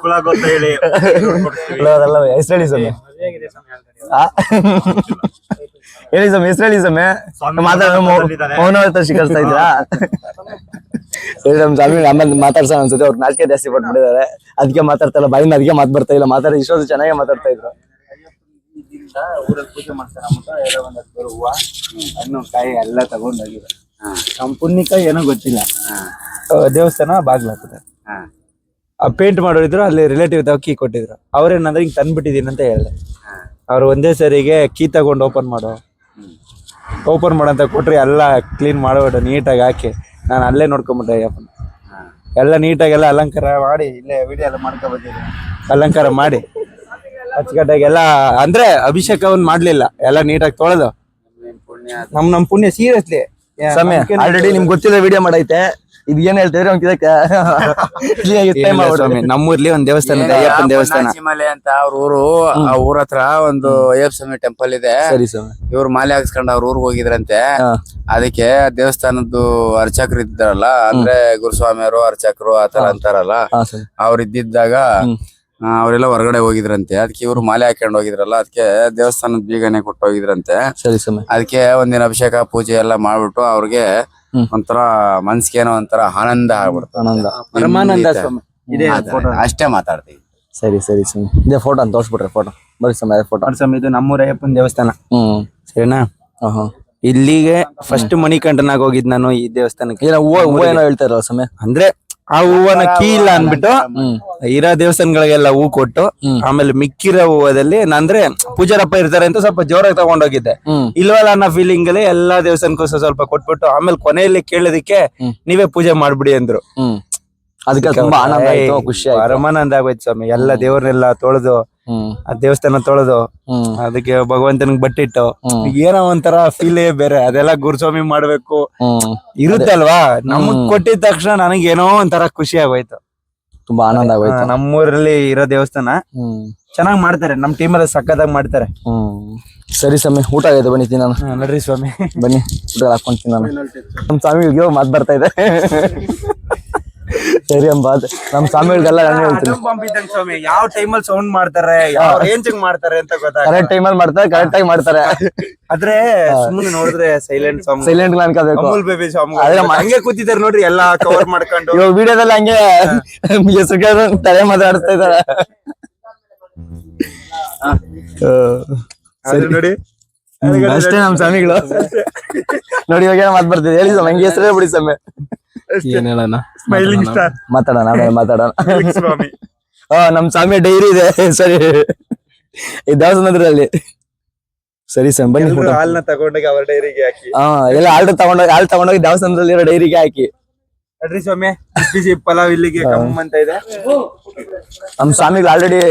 ಕುಲ ಗೊತ್ತ ಹೇಳಿ ಹೆಸರು ಹೇಳಿ ಸ್ವಾಮಿ. ಹೇಳಿ ಸ್ವಾಮಿ, ಹೆಸರು ಹೇಳಿ ಸ್ವಾಮಿ. ಮೌನವ್ರತ ಸ್ವೀಕರಿಸ್ತಾ ಇದ್ದೀರಾ? ಸರಿ ನಮ್ ಸ್ವಾಮಿ ಆಮೇಲೆ ಮಾತಾಡ್ಸೋಣ ಅನ್ಸುತ್ತೆ. ಅವ್ರು ನಾಚಿಕೆ ಜಾಸ್ತಿ ಪಟ್ಬಿಟ್ಟಿದ್ದಾರೆ, ಅದಕ್ಕೆ ಮಾತಾಡ್ತಾಯಿಲ್ಲ, ಬಾಯಿಂದ ಅದಕ್ಕೆ ಮಾತು ಬರ್ತಾ ಇಲ್ಲ. ಮಾತಾಡಿ ಇಷ್ಟೊಂದು ಚೆನ್ನಾಗೇ ಮಾತಾಡ್ತಾ ಇದ್ರು. ಊರಲ್ಲಿ ಪೂಜೆ ಮಾಡ್ತಾರೆ ಒಂದ್ 10 ಹೂವ ಹಣ್ಣು ಕಾಯಿ ಎಲ್ಲ ತಗೊಂಡೋಗಿದ್ರು. ನಮ್ ಪುಣ್ಯಕ ಏನೋ ಗೊತ್ತಿಲ್ಲ, ದೇವಸ್ಥಾನ ಬಾಗ್ಲಾಕಿದೆ. ಆ ಪೇಂಟ್ ಮಾಡೋರಿದ್ರು, ಅಲ್ಲಿ ರಿಲೇಟಿವ್ ಕೀ ಕೊಟ್ಟಿದ್ರು. ಅವ್ರೇನಂದ್ರೆ ಹಿಂಗ್ ತಂದ್ಬಿಟ್ಟಿದೀನಿ ಅಂತ ಹೇಳ್ದೆ. ಅವ್ರು ಒಂದೇ ಸರಿಗೆ ಕೀ ತಗೊಂಡು ಓಪನ್ ಮಾಡಂತ ಕೊಟ್ರಿ. ಎಲ್ಲ ಕ್ಲೀನ್ ಮಾಡ್ಬಿಟ್ಟು ನೀಟಾಗಿ ಹಾಕಿ ನಾನು ಅಲ್ಲೇ ನೋಡ್ಕೊಂಬಿಟ್ಟೆ ಅಯ್ಯಪ್ಪನ. ಎಲ್ಲ ನೀಟಾಗೆಲ್ಲ ಅಲಂಕಾರ ಮಾಡಿ, ಇಲ್ಲೇ ವಿಡಿಯೋ ಎಲ್ಲ ಮಾಡ್ಕೊ ಬಂದಿದ್ದೆ. ಅಲಂಕಾರ ಮಾಡಿ ಅಚ್ಚುಕಟ್ಟಾಗಿ ಎಲ್ಲ, ಅಂದ್ರೆ ಅಭಿಷೇಕವನ್ನ ಮಾಡ್ಲಿಲ್ಲ, ಎಲ್ಲ ನೀಟಾಗಿ ತೊಳೆದು ನಮ್ ಪುಣ್ಯ ಸೀರಿಯಸ್ಲಿ. ಸ್ವಾಮಿ ಆಲ್ರೆಡಿ ನಿಮ್ಗೆ ಗೊತ್ತಿಲ್ಲ ವಿಡಿಯೋ ಮಾಡೈತೆ, ಇದ್ ಏನ್ ಹೇಳ್ತಿದ್ರೆ ನಮ್ಮೂರ್ಲಿ ಒಂದ್ ದೇವಸ್ಥಾನ ಇದೆ, ಅಯ್ಯಪ್ಪನ ದೇವಸ್ಥಾನ. ಮಲೆ ಅಂತ ಅವ್ರ ಊರು, ಆ ಊರ ಹತ್ರ ಒಂದು ಅಯ್ಯಪ್ಪ ಸ್ವಾಮಿ ಟೆಂಪಲ್ ಇದೆ. ಸರಿ ಸ್ವಾಮಿ. ಇವ್ರು ಮಾಲೆ ಹಾಕ್ಸ್ಕೊಂಡ್ ಅವ್ರ ಊರ್ಗ್ ಹೋಗಿದ್ರಂತೆ. ಅದಕ್ಕೆ ದೇವಸ್ಥಾನದ್ದು ಅರ್ಚಕರು ಇದ್ದಾರಲ್ಲ, ಅಂದ್ರೆ ಗುರುಸ್ವಾಮಿಯವರು ಅರ್ಚಕರು ಆತರ ಅಂತಾರಲ್ಲ, ಅವ್ರು ಇದ್ದಿದ್ದಾಗ ಅವರೆಲ್ಲ ಹೊರಗಡೆ ಹೋಗಿದ್ರಂತೆ. ಅದಕ್ಕೆ ಇವ್ರು ಮಾಲೆ ಹಾಕೊಂಡ್ ಹೋಗಿದ್ರಲ್ಲ, ಅದಕ್ಕೆ ದೇವಸ್ಥಾನದ ಬೀಗನೆ ಕೊಟ್ಟು ಹೋಗಿದ್ರಂತೆ. ಸರಿ ಸ್ವಾಮಿ. ಅದಕ್ಕೆ ಒಂದಿನ ಅಭಿಷೇಕ ಪೂಜೆ ಎಲ್ಲ ಮಾಡ್ಬಿಟ್ಟು ಅವ್ರಿಗೆ ಒಂಥರ ಮನ್ಸ್ಗೇನೋ ಒಂಥರ ಆನಂದ ಆಗ್ಬಿಡ್ತು. ಆನಂದ ಪರಮಾನಂದ ಸ್ವಾಮಿ ಅಷ್ಟೇ ಮಾತಾಡ್ತೀವಿ. ಸರಿ ಸರಿ ಸ್ವಾಮಿ. ಇದೇ ಫೋಟೋ ಅಂತ ತೋರ್ಸ್ಬಿಟ್ರೆ ಫೋಟೋ ಬರೀ ಸ್ವಾಮಿ, ಅದೇ ಫೋಟೋ ಸ್ವಾಮಿ. ಇದು ನಮ್ಮೂರ ಅಯ್ಯಪ್ಪನ ದೇವಸ್ಥಾನ. ಸರಿನಾ? ಹಾ. ಇಲ್ಲಿಗೆ ಫಸ್ಟ್ ಮಣಿಕಂಠನಾಗ ಹೋಗಿದ್ ನಾನು ಈ ದೇವಸ್ಥಾನಕ್ಕೆ. ಏನೋ ಹೂವ ಏನೋ ಹೇಳ್ತಾರಲ್ಲ ಸ್ವಾಮಿ, ಅಂದ್ರೆ ಆ ಹೂವನ ಕೀ ಇಲ್ಲ ಅನ್ಬಿಟ್ಟು ಇರೋ ದೇವಸ್ಥಾನಗಳಿಗೆಲ್ಲ ಹೂ ಕೊಟ್ಟು, ಆಮೇಲೆ ಮಿಕ್ಕಿರೋ ಹೂವದಲ್ಲಿ ಅಂದ್ರೆ ಪೂಜಾರಪ್ಪ ಇರ್ತಾರೆ ಅಂತ ಸ್ವಲ್ಪ ಜೋರಾಗಿ ತಗೊಂಡೋಗಿದ್ದೆ. ಇಲ್ವಲ್ಲ ಅನ್ನೋ ಫೀಲಿಂಗ್ ಅಲ್ಲಿ ಎಲ್ಲಾ ದೇವಸ್ಥಾನಕ್ಕೂ ಸ್ವಲ್ಪ ಕೊಟ್ಬಿಟ್ಟು, ಆಮೇಲೆ ಕೊನೆಯಲ್ಲಿ ಕೇಳೋದಿಕ್ಕೆ ನೀವೇ ಪೂಜೆ ಮಾಡ್ಬಿಡಿ ಅಂದ್ರು. ಅದಕ್ಕೆ ತುಂಬಾ ಆನಂದ ಆಯ್ತು, ಖುಷಿ ಆಯ್ತು, ಪರಮಾನಂದ ಆಗೋಯ್ತು ಸ್ವಾಮಿ. ಎಲ್ಲ ದೇವ್ರನ್ನೆಲ್ಲ ತೊಳೆದು, ಆ ದೇವಸ್ಥಾನ ತೊಳೆದು, ಅದಕ್ಕೆ ಭಗವಂತನಿಗೆ ಬಟ್ಟಿಟ್ಟು, ಏನೋ ಒಂಥರ ಫೀಲೇ ಬೇರೆ. ಅದೆಲ್ಲ ಗುರುಸ್ವಾಮಿ ಮಾಡ್ಬೇಕು ಇರುತ್ತಲ್ವಾ. ನಮಗ್ ಕೊಟ್ಟಿದ ತಕ್ಷಣ ನನಗೆ ಏನೋ ಒಂಥರ ಖುಷಿ ಆಗೋಯ್ತು, ತುಂಬಾ ಆನಂದ ಆಗೋಯ್ತು. ನಮ್ಮೂರಲ್ಲಿ ಇರೋ ದೇವಸ್ಥಾನ ಚೆನ್ನಾಗ್ ಮಾಡ್ತಾರೆ, ನಮ್ ಟೀಮಲ್ಲಿ ಸಕ್ಕತ್ತಾಗಿ ಮಾಡ್ತಾರೆ. ಸರಿ ಸ್ವಾಮಿ, ಊಟ ಆಗೈತೆ, ಬನ್ನಿ ತಿನ್ನೋಣ. ನಡ್ರಿ ಸ್ವಾಮಿ, ಬನ್ನಿ ಊಟ ಹಾಕೊಂಡ್ ತಿನ್ನೋಣ. ನಮ್ ಸ್ವಾಮಿಗೆ ಮಾತು ಬರ್ತಾ ಇದೆ. ಸರಿ ಅಂಬ, ನಮ್ ಸ್ವಾಮಿಗಳಿಗೆಲ್ಲ ನಾನು ಹೇಳ್ತೀನಿ, ಸ್ವಾಮಿ ಯಾವ ಟೈಮಲ್ಲಿ ಸೌಂಡ್ ಮಾಡ್ತಾರೆ, ಯಾವ ರೇಂಜ್ ಮಾಡ್ತಾರೆ ಅಂತ ಗೊತ್ತಾಗ. ಕರೆಕ್ಟ್ ಟೈಮಲ್ಲಿ ಮಾಡ್ತಾರೆ, ಕರೆಕ್ಟ್ ಆಗಿ ಮಾಡ್ತಾರೆ. ಆದ್ರೆ ಸುಮ್ಮನೆ ನೋಡಿದ್ರೆ ಸೈಲೆಂಟ್ ಸಾಂಗ್, ಸೈಲೆಂಟ್ ಅನ್ಕೋಬೇಕು. ಅಮೂಲ್ ಬೇಬಿ ಸಾಂಗ್ ಹಂಗೆ ಕೂತಿದ್ದಾರೆ ನೋಡ್ರಿ, ಎಲ್ಲಾ ಕವರ್ ಮಾಡ್ಕೊಂಡು. ಇವಾಗ ವಿಡಿಯೋದಲ್ಲಿ ಹಂಗೆ ಹೆಸರು ತಲೆ ಮಾತಾಡಿಸ್ತಾ ಇದಾರೆ. ಸರಿ ನೋಡಿ, ಅಷ್ಟೇ ನಮ್ ಸ್ವಾಮಿಗಳು. ನೋಡಿ ಇವಾಗ ಏನೋ ಮಾತು ಬರ್ತಿದೆ, ಹೇಳಿ ಸ್ವಾಮಿ, ಹಂಗೆ ಹೆಸರೇ ಬಿಡಿ ಸ್ವಾಮಿ. ಏನ್ ಹೇಳೋಣ, ಸ್ಮೈಲಿಂಗ್ ಸ್ಟಾರ್ ಮಾತಾಡೋಣ, ಮಾತಾಡೋಣ. ಸ್ವಾಮಿ ನಮ್ ಸ್ವಾಮಿ ಡೈರಿ ಇದೆ. ಸರಿ, ಈ ದೇವಸ್ಥಾನದಲ್ಲಿ. ಸರಿ ಸ್ವಾಮಿ, ಬನ್ನಿ. ಹಾಲ್ನ ತಗೊಂಡೋಗಿ ಅವ್ರ ಡೈರಿಗೆ ಹಾಕಿ, ಎಲ್ಲ ಹಾಲು ತಗೊಂಡೋಗಿ ದೇವಸ್ಥಾನದಲ್ಲಿ ಡೈರಿಗೆ ಹಾಕಿ. ನಡ್ರಿ ಸ್ವಾಮಿ, ಬಿಸಿ ಪಲಾವ್ ಇಲ್ಲಿಗೆ ಕಮ್ಮ ಅಂತ ಇದೆ. ನಮ್ ಸ್ವಾಮಿಗಳು ಆಲ್ರೆಡಿ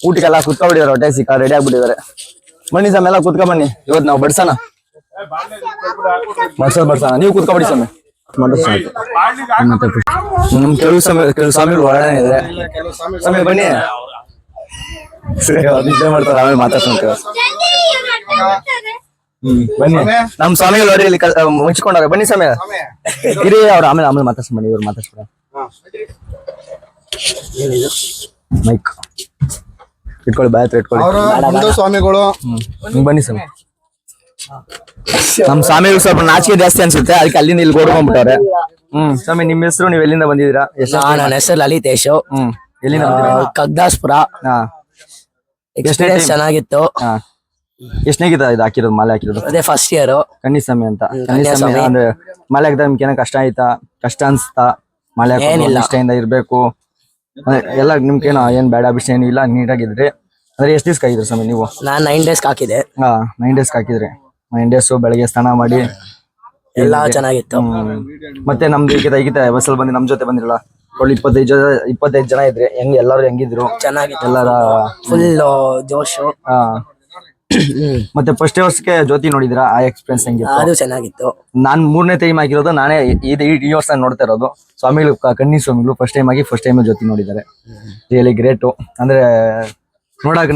ಊಟಕ್ಕೆಲ್ಲ ಕುತ್ಕೊಂಡ್ಬಿಟ್ಟಿದ್ದಾರೆ, ಹೊಟ್ಟೆ ಸಿಕ್ಕ ರೆಡಿ ಆಗ್ಬಿಟ್ಟಿದ್ದಾರೆ. ಬನ್ನಿ ಸ್ವಾಮಿ, ಎಲ್ಲ ಕುತ್ಕೊಂಡ್ ಬನ್ನಿ. ಇವತ್ತು ನಾವು ಬಡ್ಸೋಣ, ನೀವು ಕುತ್ಕೊಂಡ್ಬಿಡಿ ಸ್ವಾಮಿ. ನಮ್ ಕೆಲವು ಸ್ವಾಮಿಗಳು ಹೊರಗಡೆ ಇದ್ರೆ, ಸ್ವಾಮಿ ಬನ್ನಿ. ನಿದ್ದೆ ಮಾಡ್ತಾರೆ, ಆಮೇಲೆ ಮಾತಾಡ್ತಾರೆ. ಬನ್ನಿ, ನಮ್ ಸ್ವಾಮಿಗಳು ನೋಡಿ ಇಲ್ಲಿ ಮುಚ್ಕೊಂಡಾಗ. ಬನ್ನಿ ಸ್ವಾಮಿ, ಇರಿ. ಅವ್ರು ಆಮೇಲೆ ಮಾತಾಡ್ಸ್ಕೊಂಡ್ ಬನ್ನಿ, ಇವ್ರು ಮಾತಾಡ್ಸ್ಬಿಡ. ಮೈಕ್ ಇಟ್ಕೊಳ್ಳಿ, ಬಾಯ್ ಹತ್ರ ಇಟ್ಕೊಳ್ಳಿ. ಸ್ವಾಮಿಗಳು ಬನ್ನಿ ಸ್ವಾಮಿ. ನಮ್ ಸ್ವಾಮಿಗಳು ಸ್ವಲ್ಪ ನಾಚಿಕೆ ಜಾಸ್ತಿ ಅನ್ಸುತ್ತೆ, ಅದಕ್ಕೆ ಅಲ್ಲಿಂದ ಇಲ್ಲಿ ಗೋಡ್ಕೊಂಡ್ಬಿಟ್ಟವ್ರೆ. ಸ್ವಾಮಿ, ನಿಮ್ ಹೆಸರು, ನೀವ್ ಎಲ್ಲಿಂದ ಬಂದಿದ್ದೀರಾ? ನನ್ನ ಹೆಸರು ಲಲಿತೇಶ್. ಎಲ್ಲಿಂದ ಬಂದಿದ್ದೀರಾ? ಕಗ್ದಾಸ್ಪುರ. ಎಕ್ಸ್ಪೀರಿಯನ್ಸ್ ಚೆನ್ನಾಗಿತ್ತು. ಎಷ್ಟನೇ ಗೀತ ಇದು ಹಾಕಿರೋದು, ಮಾಲೆ ಹಾಕಿರೋದು? ಅದೇ ಫಸ್ಟ್ ಇಯರ್. ಕನ್ನಿಸ್ವಾಮಿ ಅಂತ. ಕನ್ನಿಸ್ವಾಮಿ ಅಂದ್ರೆ ಮಾಲೆ ಹಾಕಿದಾಗ ನಿಮ್ಗೆ ಏನೋ ಕಷ್ಟ ಆಯ್ತಾ? ಕಷ್ಟ ಅನ್ಸ್ತಾ? ಮಾಲೆ ಹಾಕಿ ಇಷ್ಟದಿಂದ ಇರ್ಬೇಕು ಎಲ್ಲ ನಿಮ್ಗೇನೋ ಏನ್ ಬೇಡ ಅಭಿಷೇಕ ಏನು ಇಲ್ಲ, ನೀಟಾಗಿದ್ರಿ. ಅಂದ್ರೆ ಎಷ್ಟು ದಿವ್ಸಕ್ಕೆ ಹಾಕಿದ್ರಿ ಸ್ವಾಮಿ ನೀವು? ನಾನ್ 9 days ಹಾಕಿದೆ. 9 days ಹಾಕಿದ್ರಿ. 9 days ಬೆಳಗ್ಗೆ ಸ್ನಾನ ಮಾಡಿ ಎಲ್ಲ ಚೆನ್ನಾಗಿತ್ತು. ಮತ್ತೆ ನಮ್ದು ಈಗಿತ ಬಸ್ಸಲ್ಲಿ ಬಂದು ನಮ್ ಜೊತೆ ಬಂದಿರಲ್ಲ, ಒಳ್ಳೆ 25 ಜನ ಇದ್ರಿ. ಎಲ್ಲಾರು ಹೆಂಗಿದ್ರು? ಚೆನ್ನಾಗಿತ್ತು, ಎಲ್ಲಾರ ಫುಲ್ ಜೋಶು. ಮತ್ತೆ ಫಸ್ಟ್ ವರ್ಷಕ್ಕೆ ಜ್ಯೋತಿ ನೋಡಿದ್ರ, ಆ ಎಕ್ಸ್ಪೀರಿಯನ್ಸ್ ಹೆಂಗಿತ್ತು? ಅದು ಚೆನ್ನಾಗಿತ್ತು. ನಾನ್ 3ನೇ ಟೈಮ್ ಹಾಕಿರೋದು, ನಾನೇ ಈ ವರ್ಷ ನೋಡ್ತಾ ಇರೋದು. ಸ್ವಾಮಿಗಳು, ಕನ್ನಿ ಸ್ವಾಮಿಗಳು ಫಸ್ಟ್ ಟೈಮ್ ಆಗಿ ಫಸ್ಟ್ ಟೈಮ್ ಜ್ಯೋತಿ ನೋಡಿದ್ದಾರೆ. Really great. ಅಂದ್ರೆ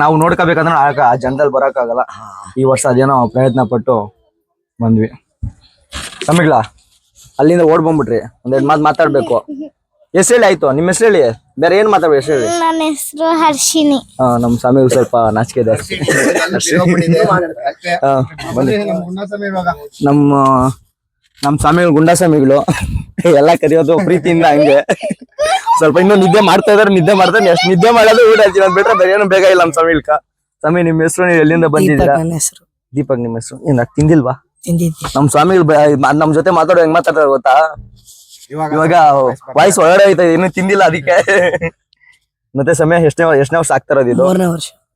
ನಾವು ನೋಡ್ಕೋಬೇಕಂದ್ರೆ ಆ ಜನದಲ್ಲಿ ಬರಕ್ ಆಗಲ್ಲ. ಈ ವರ್ಷ ಅದೇನೋ ಪ್ರಯತ್ನ ಪಟ್ಟು ಬಂದ್ವಿ. ಸ್ವಾಮಿಗಳ ಅಲ್ಲಿಂದ ಓಡ್ ಬಂದ್ಬಿಟ್ರಿ ಒಂದೆರಡು ಮಾತು ಮಾತಾಡ್ಬೇಕು. ಹೆಸರು ಹೇಳಿ ಆಯ್ತು, ನಿಮ್ಮ ಹೆಸರು ಹೇಳಿ, ಬೇರೆ ಏನ್ ಮಾತಾಡ್ಬೇಕು ಹೆಸರು ಹೇಳಿ. ನನ್ನ ಹೆಸರು ಹರ್ಷಿನಿ. ನಮ್ ಸ್ವಾಮಿಗಳು ಸ್ವಲ್ಪ ನಾಚಿಕೆ ಇದೆ. ಬನ್ನಿ. ನಮ್ ಸ್ವಾಮಿಗಳು ಗುಂಡಾ ಸ್ವಾಮಿಗಳು ಎಲ್ಲ ಕರೆಯೋದು ಪ್ರೀತಿಯಿಂದ ಹಂಗೆ. ಸ್ವಲ್ಪ ಇನ್ನೂ ನಿದ್ದೆ ಮಾಡ್ತಾ ಇದಾರೆ, ನಿದ್ದೆ ಮಾಡ್ತಾರೆ, ಎಷ್ಟು ನಿದ್ದೆ ಮಾಡೋದು ಊಟ ಹಚ್ಚಿನ ಬಿಟ್ರೆ ಬೇರೆ ಏನು ಬೇಗ ಇಲ್ಲ ನಮ್ ಸ್ವಾಮಿಲ್ಕ. ಸ್ವಾಮಿ ನಿಮ್ ಹೆಸರು, ನೀವು ಎಲ್ಲಿಂದ ಬಂದಿದ್ದೀರಾ? ದೀಪಕ್. ನಿಮ್ಮ ಹೆಸರು ಏನ್ ತಿಂದಿಲ್ವಾ? ನಮ್ ಸ್ವಾಮಿಗಳು ನಮ್ ಜೊತೆ ಮಾತಾಡೋ ಹೆಂಗ್ ಮಾತಾಡ್ತಾರೆ ಗೊತ್ತಾ? ಇವಾಗ ವಾಯ್ಸ್ ಒಳಗಡೆ ಐತೆ, ಇನ್ನು ತಿಂದಿಲ್ಲ ಅದಕ್ಕೆ. ಮತ್ತೆ ಸಮಯ ಎಷ್ಟನೇ ವರ್ಷ ಆಗ್ತಾ ಇರೋದು ಇದು?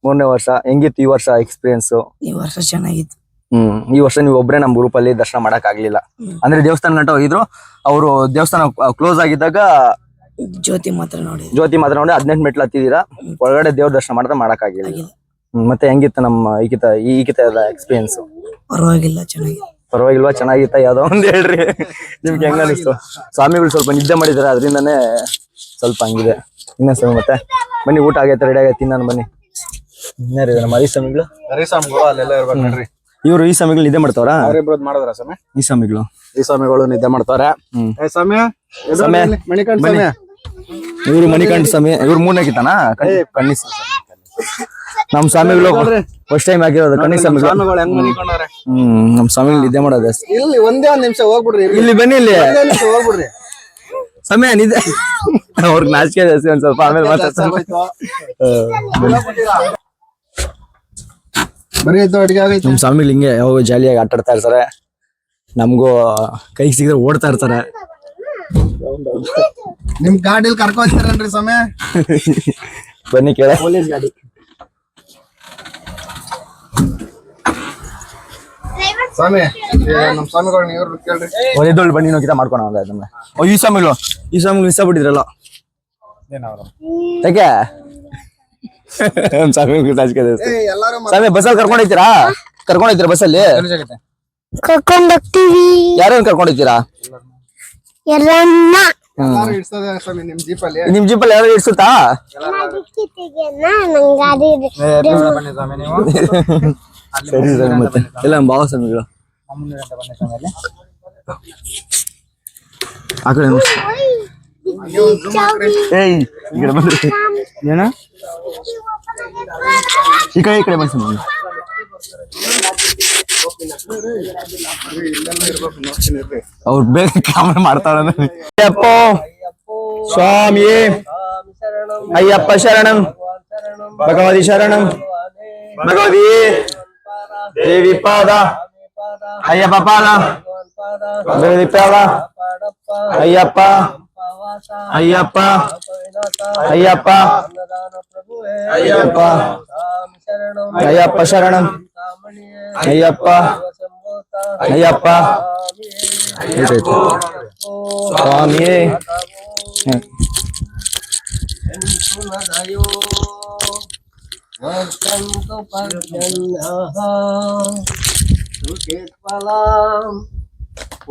3ನೇ ವರ್ಷ. ಹೆಂಗಿತ್ತು ಈ ವರ್ಷ ಎಕ್ಸ್ಪೀರಿಯನ್ಸ್? ಈ ವರ್ಷ ಚೆನ್ನಾಗಿತ್ತು. ಈ ವರ್ಷ ನೀವು ಒಬ್ರೇ ನಮ್ ಗ್ರೂಪ್ ಅಲ್ಲಿ ದರ್ಶನ ಮಾಡಕ್ ಆಗ್ಲಿಲ್ಲ. ಅಂದ್ರೆ ದೇವಸ್ಥಾನ ಗಂಟ ಹೋಗಿದ್ರು, ಅವರು ದೇವಸ್ಥಾನ ಕ್ಲೋಸ್ ಆಗಿದ್ದಾಗ ಜ್ಯೋತಿ ಮಾತ್ರ ನೋಡಿ 18 ಮೆಟ್ಲು ಹತ್ತಿದೀರಾ, ಒಳಗಡೆ ದೇವ್ರ ದರ್ಶನ ಮಾಡಕ್ ಆಗಿಲ್ಲ. ಮತ್ತೆ ಹೆಂಗಿತ್ತು ನಮ್ಮ ಈಗಿತ ಎಕ್ಸ್ಪೀರಿಯನ್ಸ್? ಪರವಾಗಿಲ್ಲ, ಚೆನ್ನಾಗಿದೆ. ಪರವಾಗಿಲ್ವಾ? ಚೆನ್ನಾಗಿತ್ತ? ಯಾವ್ದೋ ಒಂದ್ ಹೇಳ್ರಿ, ನಿಮ್ಗೆ ಹೆಂಗ ಅನಿಸ್ತು? ಸ್ವಾಮಿಗಳು ಸ್ವಲ್ಪ ನಿದ್ದೆ ಮಾಡಿದಾರೆ, ಅದರಿಂದಾನೇ ಸ್ವಲ್ಪ ಹಂಗಿದೆ. ಇನ್ನೊಂದ್ ಸ್ವಾಮಿ ಮತ್ತೆ ಬನ್ನಿ, ಊಟ ಆಗೈತೆ, ರೆಡಿ ಆಗೈತೆ, ನಾನು ಬನ್ನಿ. ನಮ್ಮ ಹರಿ ಸ್ವಾಮಿಗಳು ಅಲ್ಲೆಲ್ಲ ಇರ್ಬೇಕು ನೋಡ್ರಿ. ಇವ್ರು ಈ ಸ್ವಾಮಿಗಳು ನಿದ್ದೆ ಮಾಡ್ತಾವ್ರ? ಅವ್ರಿಬ್ರದ್ ಮಾಡಿದ್ರ ಸ್ವಾಮಿ? ಈ ಸ್ವಾಮಿಗಳು ನಿದ್ದೆ ಮಾಡ್ತಾವ್ರೆ. ಸ್ವಾಮಿ ಮಣಿಕಂಠ ಸ್ವಾಮಿ, ಇವ್ರು ಮಣಿಕಂಠ ಸ್ವಾಮಿ, ಇವ್ರು 3ನೇ ಕಿತ್ತಾನ ಕಣ್ಣಿ. ನಮ್ ಸ್ವಾಮಿಗಳು ಫಸ್ಟ್ ಟೈಮ್ ಆಗಿರೋದು ಕಣ್ಣಿ ಸ್ವಾಮಿಗಳು. ಹೆಂಗ್ ಮಣಿಕೊಂಡವ್ರೆ? ನಮ್ ಸ್ವಾಮಿಗಳು ನಿದ್ದೆ ಮಾಡೋದು. ಇಲ್ಲಿ ಒಂದೇ ಒಂದ್ ನಿಮಿಷ ಹೋಗ್ಬಿಡ್ರಿ, ಇಲ್ಲಿ ಬನ್ನಿ, ಇಲ್ಲಿ ಹೋಗ್ಬಿಡ್ರಿ. ಸಮಯ ನಿದ್ದೆ ಅವ್ರಿಗೆ ನಾಚಿಕೆ ಜಾಸ್ತಿ, ಒಂದ್ ಸ್ವಲ್ಪ ಆಮೇಲೆ ಮಾತಾಡ್ತಾರೆ. ನಮ್ ಸ್ವಾಮಿಗಳು ಹಿಂಗೆ ಯಾವಾಗ ಜಾಲಿಯಾಗಿ ಆಟ ಆಡ್ತಾ ಇರ್ತಾರೆ, ನಮ್ಗೂ ಕೈ ಸಿಗದ್ರೆ ಓಡ್ತಾ ಇರ್ತಾರೆ. ನಿಮ್ ಗಾಡಿಲಿ ಕರ್ಕೊ ಹೋಗ್ತಾರನ್ರಿ ಸ್ವಾಮಿ? ಬನ್ನಿ ಕೇಳ. ಪೊಲೀಸ್ ಗಾಡಿ. ಸ್ವಾಮಿ ನಮ್ ಸ್ವಾಮಿಗಳು ಇವ್ರು ಕೇಳ್ರಿ. ಒಳ್ಳೆದೊಳ್ಳೆ ಬನ್ನಿ, ನಾವು ಕಿತ ಮಾಡ್ಕೊಳ. ಈ ಸ್ವಾಮಿಗಳು ಮಿಸ್ ಆಗ್ಬಿಟ್ಟಿದ್ರಲ್ಲ, ಯಾಕೆ? ಸ್ವಾಮಿ ಬಸ್ಸಲ್ಲಿ ಕರ್ಕೊಂಡೋಗ್ತೀರಾ ಬಸ್ಸಲ್ಲಿ? ಕರ್ಕೊಂಡ್ ಹೋಗ್ತೀವಿ. ಯಾರೇನ್ ಕರ್ಕೊಂಡೋಗ್ತೀರಾ? ಎಲ್ಲನ್ನ ಸ್ವಾಮಿ ನಿಮ್ ಜೀಪಲ್ಲಿ. ನಿಮ್ ಜೀಪಲ್ಲಿ ಯಾರು ಇಡ್ಸುತ್ತಾ? ಸರಿ ಸರಿ. ಮತ್ತೆ ಎಲ್ಲ ನಮ್ಮ ಭಾವ ಸ್ವಾಮಿಗಳು ಆ ಕಡೆ ಏಯ್ ಈ ಕಡೆ ಬಂದ್ರಿ. ಏನ ಈ ಕಡೆ ಬನ್ನಿ ಸ್ವಾಮಿ. ಅವ್ರು ಬೇಗ ಕಾಮೆಂಟ್ ಮಾಡ್ತಾರ. ಅಯ್ಯಪ್ಪ ಸ್ವಾಮಿ, ಅಯ್ಯಪ್ಪ ಶರಣಂ, ಭಗವತಿ ಶರಣಂ, ಭಗವತಿ ದೇವಿ ಪಾದ, ಅಯ್ಯಪ್ಪ ಪಾದ, ಭಗವತಿ ಪಾದ, ಅಯ್ಯಪ್ಪ ಅಯ್ಯಪ್ಪ ಅಯ್ಯಪ್ಪ ಅಯ್ಯಪ್ಪ ಅಯ್ಯಪ್ಪ ಶರಣಂ, ಅಯ್ಯಪ್ಪ ಅಯ್ಯಪ್ಪ ಸ್ವಾಮಿಯೇ.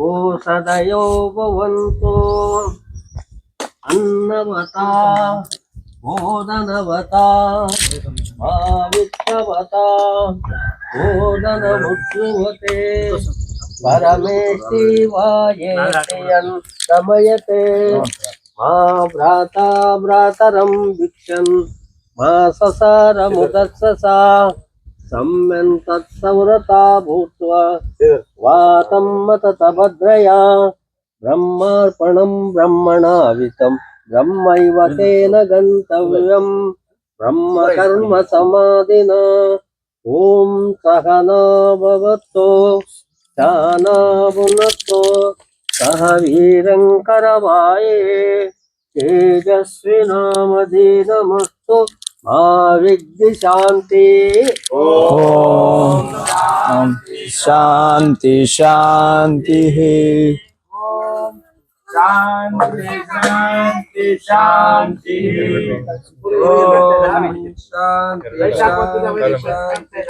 ಓ ಸದಯೋ ಭವಂತು ಅನ್ನವತಾ ಬೋಧನವತಾ ಭಾವಿಷ್ಯವತಾ ಬೋಧನ ಮುಚ್ಚುವತೆ ಪರಮೇಶಿ ವಾಯೇಯನ್ ಸಮಯತೆ ಮಾ ಭ್ರಾತಾ ಭ್ರಾತರಂ ಭಿಕ್ಷನ್ ಮಾ ಸಸಾರ ಮುದತ್ಸಸಾ सम्यं तत्सवरता भूत्वा वातं मतत भद्रया ब्रह्मार्पणं ब्रह्मणावितं ब्रह्मैव तेन गन्तव्यं ब्रह्मकर्म समाधिना ॐ सहना भवतो सहना भुनक्तो सह वीरं करवाये तेजस्विनामधीनमस्तु मा विद्या शांति। ओम शांति शांति है। शांति शांति शांति। ओम शांति शांति शांति।